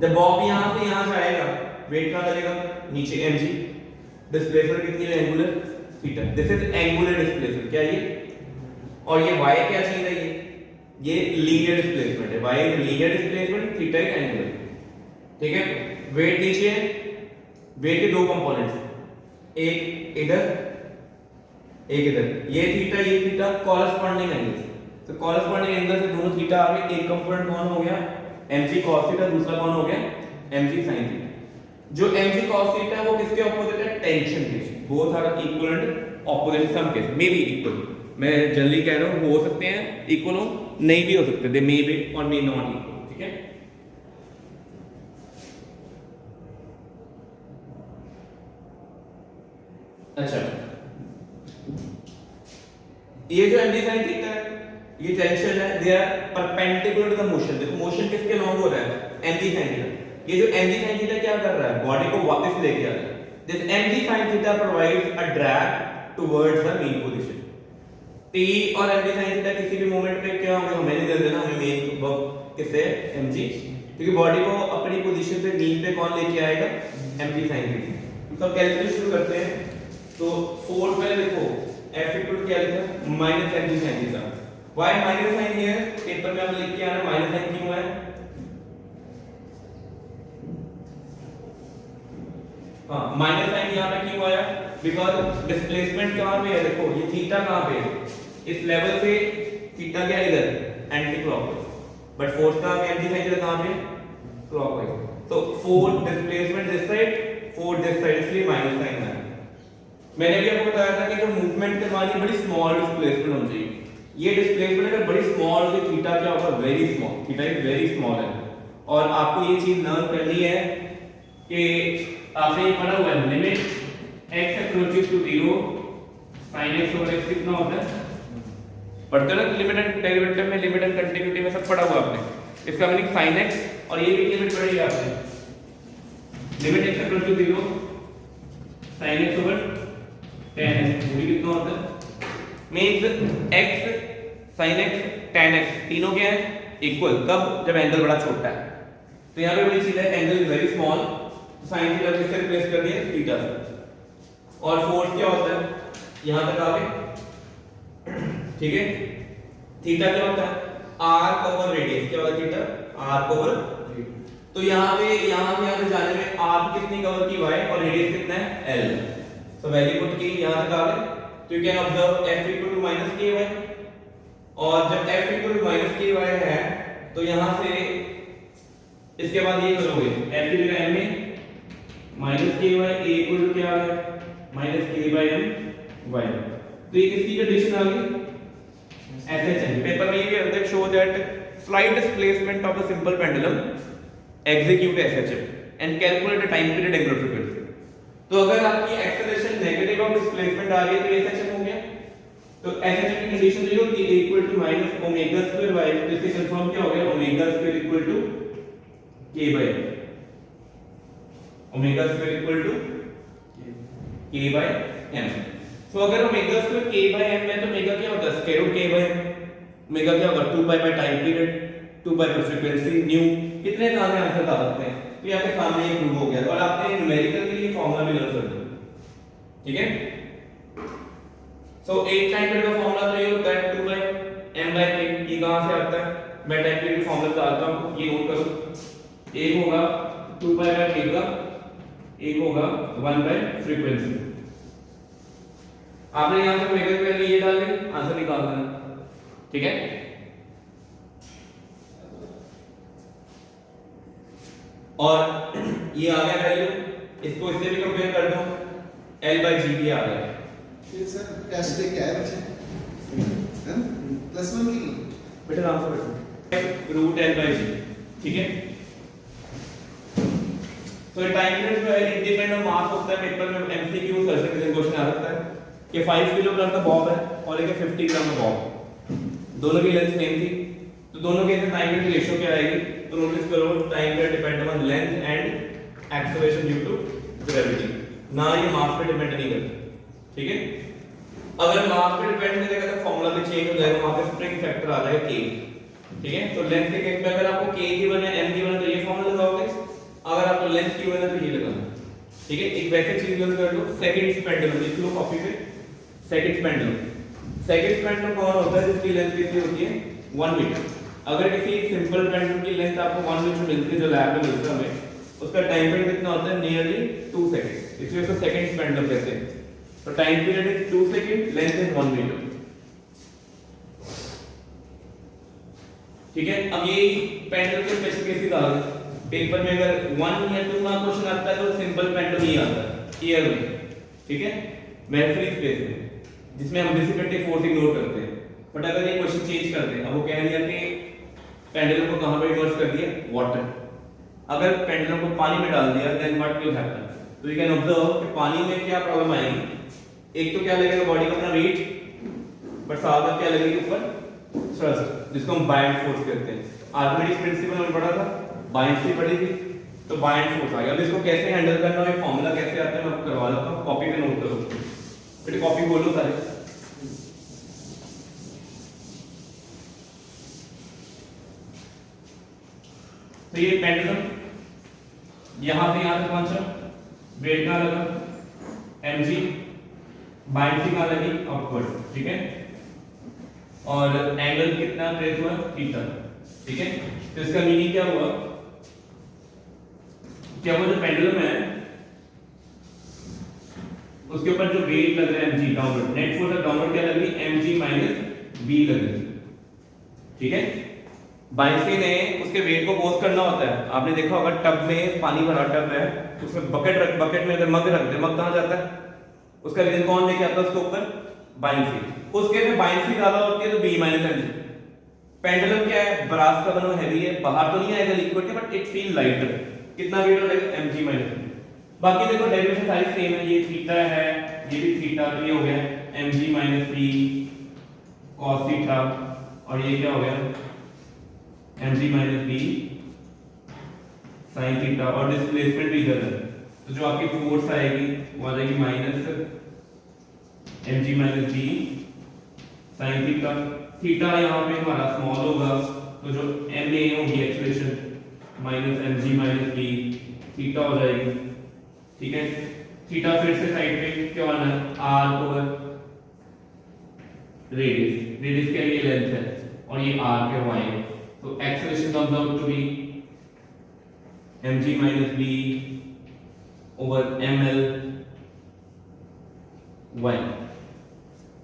जब बॉब यहां से यहां जाएगा, वेट कहां लगेगा, नीचे mg, डिस्प्लेसमेंट कितनी है, angular theta. This is angular displacement, क्या ये, और ये y क्या चीज है, ये लीनियर डिस्प्लेसमेंट है, y is linear displacement, theta is angular, ठीक है। वेट नीचे है, वेट के दो कंपोनेंट्स, एक इधर एक इधर, ये थीटा कॉरस्पॉन्डिंग एंगल्स। तो कॉरस्पॉन्डिंग एंगल से दोनों थीटा आ गए, एक कंपोनेंट कौन हो गया mg cos थीटा, दूसरा कौन हो गया mg sin थीटा। जो mg cos थीटा है वो किसके ऑपोजिट है, टेंशन के, both are equal and opposite some case, may be equal. मैं जनरली कह रहा हूं हो सकते हैं इक्वल हो, नहीं भी हो सकते, दे मे बी और मे नॉट इक्वल, ठीक है। अच्छा, ये जो mg sin थीटा है, ये टेंशन है, they are perpendicular to the motion. देखो मोशन किसके लॉन्ग हो रहा है, mg sin थीटा। ये जो mg sin थीटा क्या कर रहा है, बॉडी को वापस लेके आ रहा है। This mg sin theta provides a drag towards the main position. t और mg sin थीटा किसी भी मोमेंट पे क्या होंगे, हमें नहीं दे देना, हमें मेन वर्क किससे, mg, क्योंकि बॉडी को अपनी पोजीशन पे मीन पे कौन लेके आएगा, mg sin थीटा। तो कैलकुलेट शुरू करते हैं। तो 4 पहले देखो f इक्वल क्या लिखा है, minus mg sin theta. Why minus sine here, paper में हम लिख के आना माइनस साइन क्यों है, हां माइनस साइन यहां पे क्यों आया, बिकॉज़ डिस्प्लेसमेंट कहां पे है, देखो ये थीटा कहां पे है, इस लेवल से थीटा क्या इधर एंटी क्लॉकवाइज, बट फोर्स का mg sin थीटा कहां पे, क्लॉकवाइज। तो 4 displacement this side, 4 this side, इसलिए माइनस साइन है। मैंने भी आपको बताया था कि जो मूवमेंट करवानी बड़ी स्मॉल डिस्प्लेसमेंट होनी चाहिए। ये डिस्प्लेसमेंट अगर बड़ी स्मॉल होगी, थीटा क्या होगा, very small, theta is very small है। और आपको ये चीज लर्न करनी है कि आपने ये पढ़ा हुआ है, limit x approaches to 0 sin x over x कितना होता है, पढ़ते हो ना लिमिट एंड डेरिवेटिव में, लिमिट एंड कंटिन्यूटी में सब पढ़ा हुआ आपने। इसका मीनिंग sin x, और ये भी लिमिट पढ़ी है आपने, limit x equal to 0 sin x over tan x, वो भी कितना होता है, means x sin x tan x तीनों क्या है इक्वल, कब, जब एंगल बड़ा छोटा है। तो यहाँ पे वही चीज है, angle is very small, sine theta किससे रिप्लेस कर दिया, थीटा से। और फोर्स क्या होता है, यहां तक आ गए, ठीक है। थीटा क्या होता है, आर्क ओवर रेडियस, क्या होता है थीटा, आर्क ओवर। तो यहाँ पे जाने में आर्क कितनी कवर की y और रेडियस कितना है l, तो वैल्यू पुट की यहां तक आ गए। तो you can observe f equal to minus ky, और जब f equal to minus ky है तो यहां से इसके बाद ये करोगे f की जगह m में minus ky, a equal to क्या आ गया, minus k by m y। तो ये किसकी कंडीशन आ गई, SHM। पेपर में ये भी आता है, show that slide displacement of the simple pendulum execute SHM and calculate the time period angular frequency. तो अगर आपकी एक्सेलरेशन नेगेटिव ऑफ डिस्प्लेसमेंट आ रही है तो ये SHM हो गया। तो SHM की कंडीशन ये होती है equal to minus omega square y, तो इससे कंफर्म क्या हो गया, omega square equal to k by m, omega square equal to k by m। तो अगर omega square k by m है तो ओमेगा क्या होता है, square root k by m, omega क्या होगा 2 pi by time period, 2 pi by frequency nu. कितने सारे आंसर आ सकते हैं, तो यहाँ पे सामने ये प्रूव हो गया। और आपने न्यूमेरिकल के लिए फार्मूला भी लर्न कर लिया, ठीक है। सो एक टाइम पीरियड का फार्मूला तो ये होता है 2 बाय m बाय k। ये कहां से आता है, मैं टाइम पीरियड का फार्मूला बताता हूं, ये नोट करो। एक होगा 2 पाई बाय ओमेगा, एक होगा 1 बाय फ्रीक्वेंसी। आपने यहां से ओमेगा की वैल्यू ये डाल दी, आंसर निकाल देना, ठीक है। और ये आ गया वैल्यू, इसको इससे भी कंपेयर कर दो, L by G आ गया। ये सर टेस्ट लेके आए बच्चे हैं, +1 की बेटा आराम से बैठो, रूट L by G, ठीक है। तो टाइम पीरियड जो है इंडिपेंडेंट मास होता है, पेपर में एमसीक्यू सर्च क्वेश्चन आ सकता है कि 5 किलोग्राम का बॉब है और एक 50 ग्राम का बॉब, दोनों की लेंथ सेम थी, तो दोनों के टाइम पीरियड रेशियो क्या आएगी, तो नोटिस करो time period depend on length and acceleration due to gravity, ना ये मास पे डिपेंड नहीं करता, ठीक है। अगर मास पे डिपेंड करेगा तो फार्मूला भी चेंज हो जाएगा, वहां पे स्प्रिंग फैक्टर आ जाएगा k, ठीक है। तो लेंथ के केस में अगर आपको k गिवन है m गिवन है तो ये फार्मूला लगाओगे, अगर आपको लेंथ गिवन है तो ये लगाना, ठीक है। एक वैसे चीज यूज कर लो, सेकंड पेंडुलम लिख लो कॉपी पे, सेकंड पेंडुलम कौन होता है जिसकी लेंथ कितनी होती है 1 मीटर। अगर किसी सिंपल पेंडुलम की लेंथ आपको 1 मीटर मिलती है जो लैब में मिलता है हमें, उसका टाइम पीरियड कितना होता है, नियरली 2 सेकंड, इसलिए उसको सेकंड पेंडुलम कहते हैं। तो time period is 2 second, length is 1 metre, ठीक है। अब ये पेंडुलम के स्पेशल केसेस आ गए, पेपर में अगर 1 या 2 मार्क क्वेश्चन आता है तो सिंपल पेंडुलम ही आता है ईयर में, ठीक है, वेरी स्पेस में, जिसमें हम डिसिपेटिव फोर्स इग्नोर करते हैं। बट अगर ये क्वेश्चन चेंज करते हैं, अब वो कह दिया कि पेंडुलम को कहां पे इन्वर्स कर दिया, वाटर, अगर पेंडुलम को पानी में डाल दिया देन व्हाट विल हैपन, तो यू कैन ऑब्जर्व कि पानी में क्या प्रॉब्लम आएगी, एक तो क्या लगेगा बॉडी का अपना वेट, बट साथ में क्या लगेगी ऊपर थ्रस्ट, जिसको हम बायंड फोर्स कहते हैं। आर्किमिडीज प्रिंसिपल में पढ़ा था, बायंड से पढ़ी थी, तो बायंड फोर्स आ गया। अब इसको कैसे हैंडल करना है, फार्मूला कैसे आता है मैं आपको करवा देता हूं, कॉपी पे नोट करो, बेटे कॉपी बोलो सारे। तो ये पेंडुलम यहां से यहां तक पहुंचा, वेट कहां लगा mg, बाइंड कहां लगी अपवर्ड, ठीक है, और एंगल कितना ट्रेस हुआ थीटा, ठीक है। तो इसका मीनिंग क्या हुआ, क्या वो जो पेंडुलम है उसके ऊपर जो वेट लग रहा है mg downward, net force downward क्या लग रही है mg माइनस v लग रही है, ठीक है। बाइंसी ने उसके वेट को पोस्ट करना होता है, आपने देखा होगा टब में पानी भरा टब है, उसमें बकेट में अगर मग रख दे, मग कहां जाता है, उसका रीजन कौन लेके आता है उसके ऊपर, बाइंसी, उसके में बाइंसी ज्यादा होती है तो b माइनस mg। पेंडुलम क्या है, ब्रास का बना हैवी है, बाहर तो नहीं आएगा लिक्विड के, बट इट फील लाइटर, कितना वेट लगेगा mg माइनस mg। बाकी देखो डेरिवेशन सारी सेम है, ये थीटा है, ये भी थीटा, तो ये हो गया mg minus v cos theta, और ये क्या हो गया mg minus b sin theta, और डिस्प्लेसमेंट भी इधर है, तो जो आपकी फोर्स आएगी वो आ जाएगी minus mg minus b sin theta. Theta यहाँ पे हमारा स्मॉल होगा, तो जो ma होगी expression minus mg minus b theta हो जाएगी, ठीक है। थीटा फिर से साइड पे क्या आना है, r ओवर रेडियस, रेडियस के लिए लेंथ है और ये r पे y है, तो acceleration comes out to be mg minus b over ml y,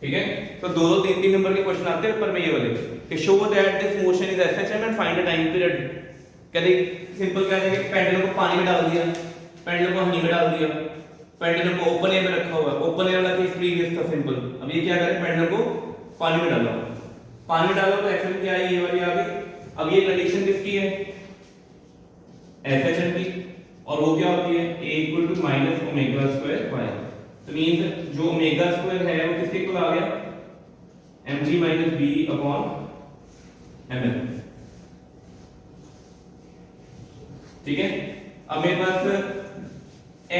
ठीक है। तो दो दो तीन तीन नंबर के क्वेश्चन आते हैं ऊपर में ये वाले कि show that this motion is SHM and find the time period. कहते सिंपल क्या है कि पेंडुलम को पानी में डाल दिया, पेंडुलम को हनी में डाल दिया, पेंडुलम को ओपन एयर में रखा हुआ है, ओपन एयर वाला केस प्रीवियस था सिंपल। अब ये क्या करें, पेंडुलम को पानी में डाला, पानी में डाला तो एक्शन क्या है, ये वाली आ गई। अब ये कंडीशन किसकी है, एसएचएम की, और वो क्या होती है a equal to minus omega square y। तो मींस जो ओमेगा स्क्वायर है वो किसके इक्वल आ गया, mg minus b upon ml, ठीक है। अब मेरे पास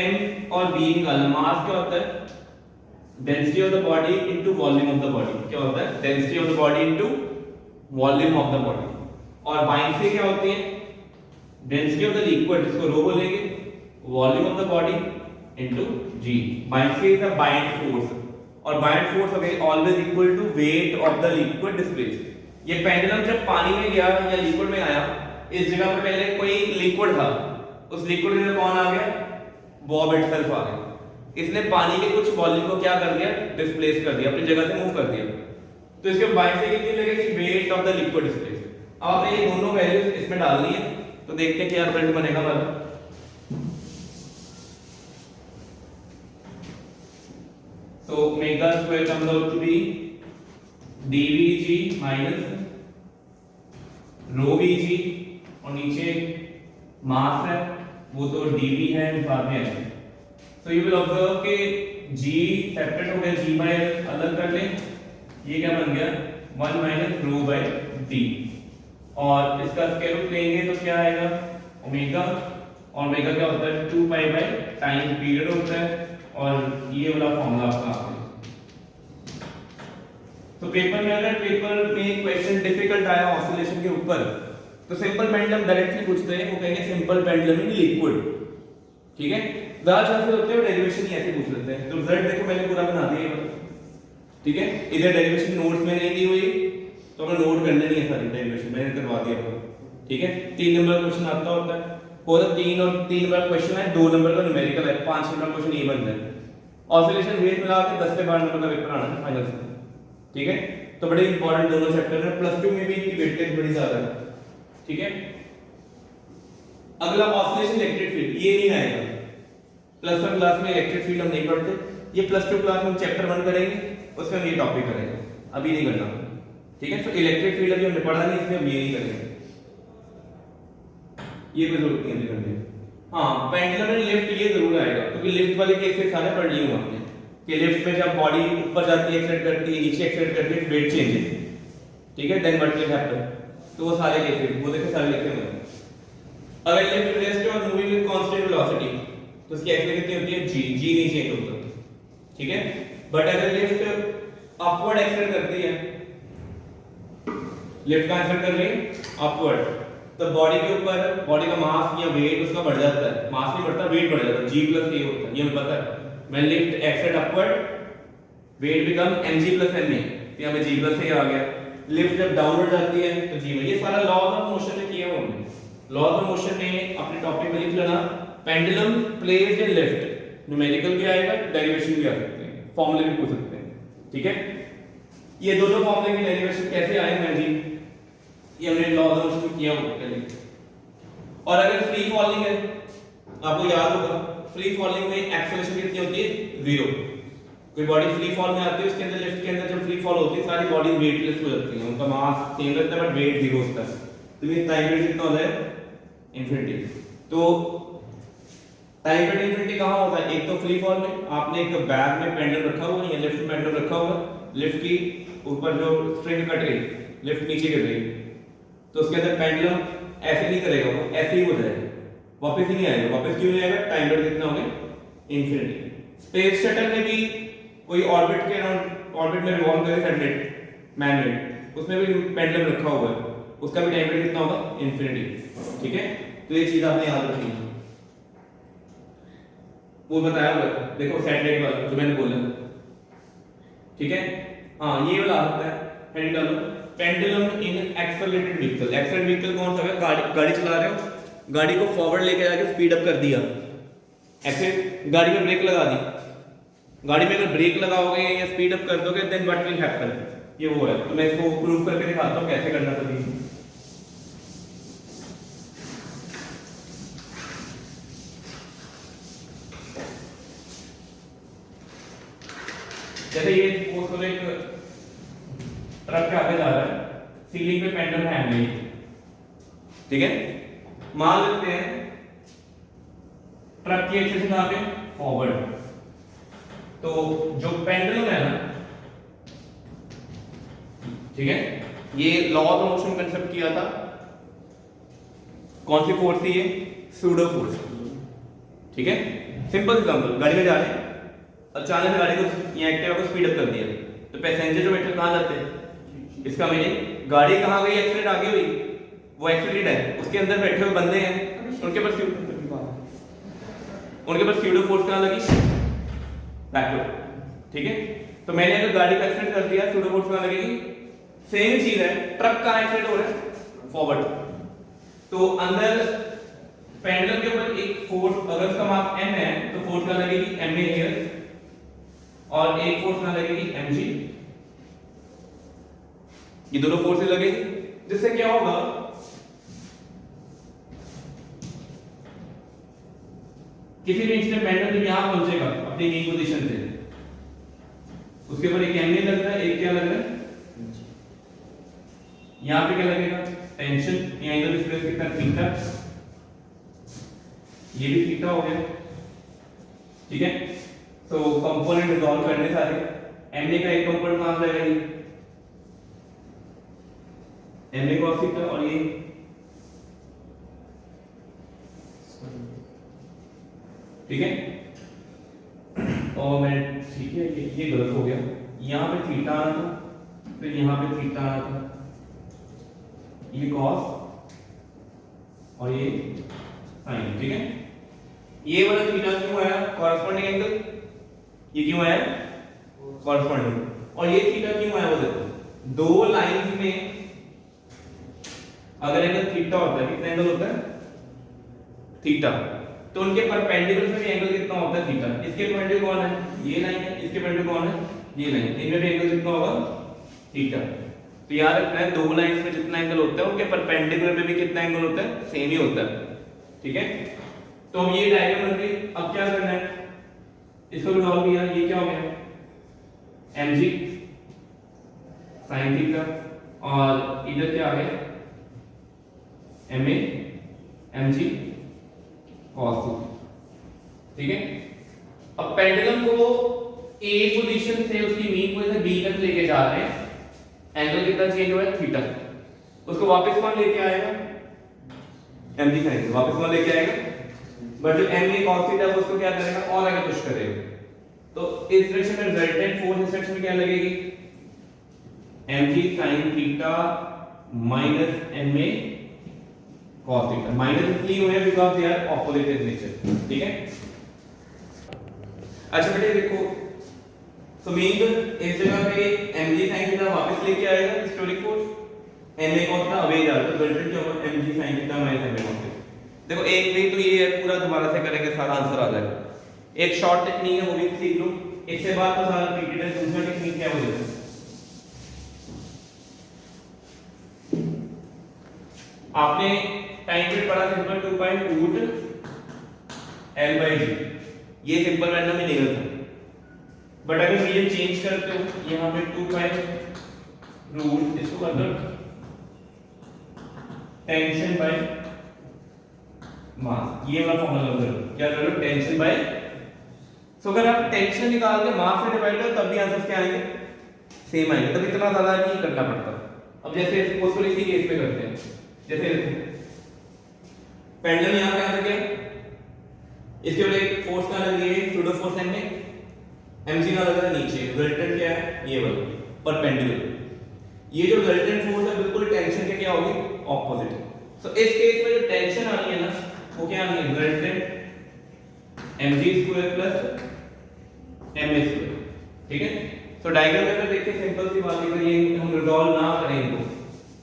m और b निकालना, मास क्या होता है, density of the body into volume of the body, क्या होता है density of the body into volume of the body, और बाइंड से क्या होती है डेंसिटी ऑफ द लिक्विड, जिसको रो बोलेंगे, volume of the body into g। Buoyant से इज द बाइंड फोर्स, और buoyant force again always equal to weight of the liquid displaced. ये पेंडुलम जब पानी में गया या लिक्विड में आया, इस जगह पे पहले कोई लिक्विड था, उस लिक्विड में कौन आ गया, बॉब इटसेल्फ आ गया। इसने पानी के कुछ वॉल्यूम को क्या कर दिया, डिस्प्लेस कर दिया, अपनी जगह से मूव कर दिया। तो इसके बाइंड से कितनी लगेगी, wait of the liquid displaced. अब आपने ये दोनों वैल्यूज इसमें डालनी है, तो देखते हैं क्या रिजल्ट बनेगा हमारा। So omega square comes out to be dvg minus rho vg, और नीचे मास है वो तो dv है बाद में है। So you will observe कि g सेपरेट हो गया, g by l अलग कर लें, ये क्या बन गया 1 minus rho by d, और इसका स्क्वायर रूट लेंगे तो क्या आएगा ओमेगा, और ओमेगा क्या होता है 2 पाई बाय टाइम पीरियड होता है, और ये वाला फॉर्मूला आपका आता है। तो पेपर में अगर पेपर में क्वेश्चन डिफिकल्ट आया ऑसिलेशन के ऊपर, तो सिंपल पेंडुलम डायरेक्टली पूछते हैं, वो कहेंगे सिंपल पेंडुलम इन लिक्विड, ठीक है। ज्यादा चांसेस होते हैं डेरिवेशन ही ऐसे पूछ लेते हैं। तो रिजल्ट देखो मैंने पूरा बना दिया है, ठीक है। इधर डेरिवेशन नोट्स में नहीं दी हुई, तो हमें नोट करने नहीं है सारी डेरिवेशन, मैंने करवा दिया, ठीक है। 3 नंबर का क्वेश्चन आता होता है, और 3 नंबर क्वेश्चन है, 2 नंबर का न्यूमेरिकल है, 5 नंबर क्वेश्चन ये बनता है। ऑसिलेशन वेट मिला के 10 से 12 नंबर का पेपर आना है फाइनल से, ठीक है। तो बड़े इंपॉर्टेंट दोनों चैप्टर हैं, +2 में भी इनकी वेटेज बड़ी ज्यादा है, ठीक है। अगला ऑसिलेशन इलेक्ट्रिक फील्ड, ये नहीं आएगा +1 क्लास में, इलेक्ट्रिक फील्ड हम नहीं पढ़ते, ये +2 क्लास में चैप्टर 1 करेंगे, उसमें हम ये टॉपिक करेंगे, अभी नहीं करना, ठीक है। तो इलेक्ट्रिक फील्ड अभी हमने पढ़ा नहीं, इसमें हम ये नहीं करेंगे, ये भी जरूरत नहीं करनी। हाँ, पेंडुलम में लिफ्ट ये जरूर आएगा, क्योंकि लिफ्ट वाले केसेस सारे पढ़ लिए होंगे कि लिफ्ट में जब बॉडी ऊपर जाती है, एक्सेलरेट करती है, नीचे एक्सेलरेट करती है, वेट चेंजेस, ठीक है, देन व्हाट विल हैपन, तो वो सारे केसेस वो देखो सारे लिखे हुए हैं। अगर लिफ्ट रेस्ट और मूविंग विद कांस्टेंट वेलोसिटी, तो उसकी एक्सेलरेशन कितनी होती है, g नहीं चेंज होता, ठीक है। बट अगर लिफ्ट अपवर्ड एक्सेलरेट करती है, लिफ्ट का एक्सेलरेट कर रही है अपवर्ड, तो बॉडी के ऊपर बॉडी का मास या वेट उसका बढ़ जाता है, मास नहीं बढ़ता, वेट बढ़ जाता है, g प्लस a होता है, ये हमें पता है। When lift accelerate upward, weight become mg plus ma, तो यहाँ पे g प्लस a आ गया। लिफ्ट जब डाउनवर्ड जाती है तो g, ये सारा लॉज ऑफ मोशन में किया हुआ है। लॉज ऑफ मोशन में अपने टॉपिक में लिख लेना, pendulum placed in lift, numerical भी आएगा, डेरिवेशन भी आ सकते हैं, फॉर्मूले भी पूछ सकते हैं, ठीक है। ये दोनों फॉर्मूले की डेरिवेशन कैसे आए हैं जी, ये हमने लॉ ऑफ मोशन किया हुआ पहले। और अगर फ्री फॉलिंग है, आपको याद होगा फ्री फॉलिंग में एक्सेलरेशन कितनी होती है, 0। कोई बॉडी फ्री फॉल में आती है, उसके अंदर लिफ्ट के अंदर जब फ्री फॉल होती है सारी बॉडी वेटलेस हो जाती है, उनका मास सेम रहता है बट वेट 0 होता है, तो ये टाइम पीरियड कितना होता है, इंफिनिटी। तो टाइम पीरियड इंफिनिटी कहां होता है, एक तो फ्री फॉल में आपने एक बैग में पेंडुलम रखा हुआ है, या लिफ्ट में पेंडुलम रखा हुआ है, लिफ्ट की ऊपर जो स्ट्रिंग कट गई, लिफ्ट नीचे गिर गई, तो उसके अंदर पेंडुलम ऐसे नहीं करेगा, वो ऐसे ही हो जाएगा, वापस ही नहीं आएगा। वापस क्यों नहीं आएगा? टाइम पीरियड कितना हो गया? इन्फिनिटी। स्पेस शटल में भी कोई ऑर्बिट के अराउंड, ऑर्बिट में रिवॉल्व करे सैटेलाइट मैनमेड, उसमें भी पेंडुलम रखा हुआ है, उसका भी टाइम पीरियड कितना होगा? इन्फिनिटी। ठीक है, तो ये चीज आपने याद रखनी है। वो बताया हुआ है, देखो सैटेलाइट वाला जो मैंने बोला, ठीक है। हाँ, ये वाला आता है pendulum in accelerated vehicle. Accelerated vehicle कौन सा है? गाड़ी चला रहे हो, गाड़ी को फॉरवर्ड लेके जाके स्पीड अप कर दिया, ऐसे गाड़ी में ब्रेक लगा दी, गाड़ी में अगर ब्रेक लगाओगे या स्पीड अप कर दोगे देन व्हाट विल हैपन, ये वो है। तो मैं इसको प्रूव करके दिखाता हूँ कैसे करना कभी। जैसे ये सपोज एक ट्रक के आगे जा रहा है, सीलिंग पे पेंडुलम है नहीं, ठीक है। मान लेते हैं ट्रक की एक्सेस कहां पे? फॉरवर्ड। तो जो पेंडुलम है ना, ठीक है, ये लॉ ऑफ मोशन कंसेप्ट किया था, कौन सी फोर्स थी? ये सूडो फोर्स, ठीक है। सिंपल एग्जांपल, गाड़ी में जा रहे हैं, अचानक से गाड़ी को ये एक्टिवा को स्पीड अप कर दिया, तो पैसेंजर जो बैठे कहां जाते हैं? इसका मीनिंग गाड़ी कहां गई? एक्सीडेंट आगे हुई, वो एक्सीडेंट है, उसके अंदर बैठे हुए बंदे हैं, उनके पर स्यूडो फोर्स कहां लगी? बैकवर्ड, ठीक है। तो मैंने अगर गाड़ी का एक्सीडेंट कर दिया, स्यूडो फोर्स कहां लगेगी? सेम चीज है, ट्रक का एक्सीडेंट हो रहा है फॉरवर्ड, तो अंदर पेंडुलम के ऊपर एक फोर्स, अगर उसका मास m है तो फोर्स कहां लगेगी? ma हियर, और एक फोर्स कहां लगेगी? mg। ये दोनों फोर्सेस लगेगी, जिससे क्या होगा? किसी भी इंस्टेंट पेंडुलम जब यहां पहुंचेगा अपनी मीन पोजीशन से, उसके ऊपर एक ma लग रहा है, एक क्या लग रहा है? यहां पे क्या लगेगा? टेंशन। ये एंगल डिस्प्लेस कितना? थीटा। ये भी थीटा हो गया, ठीक है। तो कंपोनेंट रिजॉल्व करने सारे, ma का एक कंपोनेंट कहां जाएगा? ये ma cos थीटा, और ये ठीक है। और मैं ठीक है, ये गलत हो गया, यहां पे थीटा आना था, फिर यहां पे थीटा आना था, ये cos और ये sin, ठीक है। ये वाला थीटा क्यों आया? कॉरस्पॉन्डिंग एंगल, ये क्यों आया? कॉरस्पॉन्डिंग। और ये थीटा क्यों आया? वो देखो, दो लाइंस में अगर एंगल थीटा होता है, कितना एंगल होता है? थीटा, तो उनके परपेंडिकुलर में भी एंगल कितना होता है? थीटा। इसके परपेंडिकुलर कौन है? ये लाइन है, इसके परपेंडिकुलर कौन है? ये लाइन, इनमें भी एंगल कितना होगा? थीटा। तो याद रखना है, दो लाइंस में जितना एंगल होता है उनके परपेंडिकुलर में भी कितना एंगल होता है? सेम ही होता है, ठीक है। तो अब ये डायग्राम बन गई, अब क्या करना है? इसको भी सॉल्व किया, ये क्या हो गया? mg sin थीटा, और इधर क्या आ गया? ma mg cos थीटा, ठीक है। अब पेंडुलम को a पोजीशन से उसकी मीन पोजीशन b तक लेके जा रहे हैं, एंगल कितना चेंज हुआ है? थीटा। उसको वापस कौन लेके आएगा? mg sin, वापस कौन लेके आएगा? बट जो ma cos थीटा है उसको क्या करेगा? और आगे पुश करेगा। तो इस डायरेक्शन में रिजल्टेंट फोर्स इस डायरेक्शन में क्या लगेगी? mg sin theta minus ma cos theta. Minus इसलिए हुए because they are opposite in nature, ठीक है। अच्छा बेटे देखो, तो मीन इस जगह पे mg sin थीटा वापस लेके आएगा historic force, ma cos theta away जा रहा है, तो रिजल्टेंट क्या होगा? mg sin theta minus ma cos theta. देखो एक वे तो ये है, पूरा दोबारा से करेंगे सारा आंसर आ जाएगा। एक शॉर्ट टेक्निक है, वो भी सीख लो, इससे बाद तो सारा रिपीटेड है। दूसरा टेक्निक क्या हो जाएगा? आपने टाइम पीरियड पढ़ा सिंपल 2 पाई रूट l/g, ये सिंपल रैंडम ही निकलता है। बट अगर मीडियम चेंज करते हो, यहां पे 2 पाई रूट, इसको कर दो टेंशन बाय मास, ये वाला फॉर्मूला कर लो, क्या कर लो? Tension bye. सो अगर आप टेंशन निकाल के मास से डिवाइड करो तब भी आंसर क्या आएंगे? सेम आएगा, तब इतना ज़्यादा नहीं करना पड़ता। अब जैसे उसको इसी केस में करते हैं, जैसे पेंडुलम यहाँ पे आ गया, इसके ऊपर एक फोर्स का लग रही है सूडो फोर्स एम में, mg का लग रहा है नीचे, रिजल्टेंट क्या है ये वाला परपेंडिकुलर। ये जो रिजल्टेंट फोर्स है बिल्कुल टेंशन के क्या होगी ऑपोजिट। सो इस केस में जो टेंशन आनी है ना वो क्या आनी है resultant mg square plus ma square, ठीक है। सो डायग्राम में अगर देखिए सिंपल सी बात है, अगर ये हम रिजॉल्व ना करें इनको,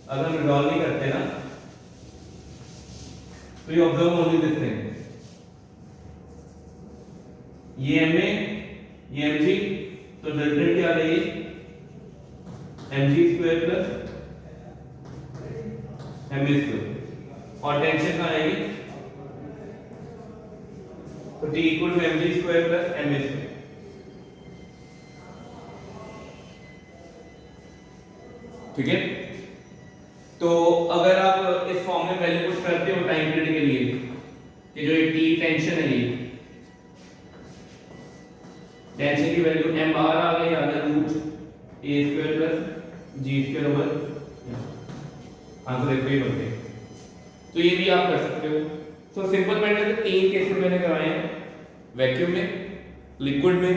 अगर हम रिजॉल्व नहीं करते ना तो you observe only this thing, ये ma ये mg, तो रिजल्टेंट क्या आ जाएगी mg square plus ma square, और टेंशन कहाँ आएगी तो T equal to mg square plus ma square. ठीक है, तो अगर आप इस फॉर्म में वैल्यू पुट करते हो टाइम पीरियड के लिए कि जो ये T टेंशन है, ये टेंशन की वैल्यू m बाहर आ गई, आ गया root a square plus g square over, answer देखो ये बनते हैं। तो ये भी आप कर सकते हो। सो सिंपल पेंडुलम के तीन केसेस मैंने करवाए हैं, वैक्यूम में, लिक्विड में,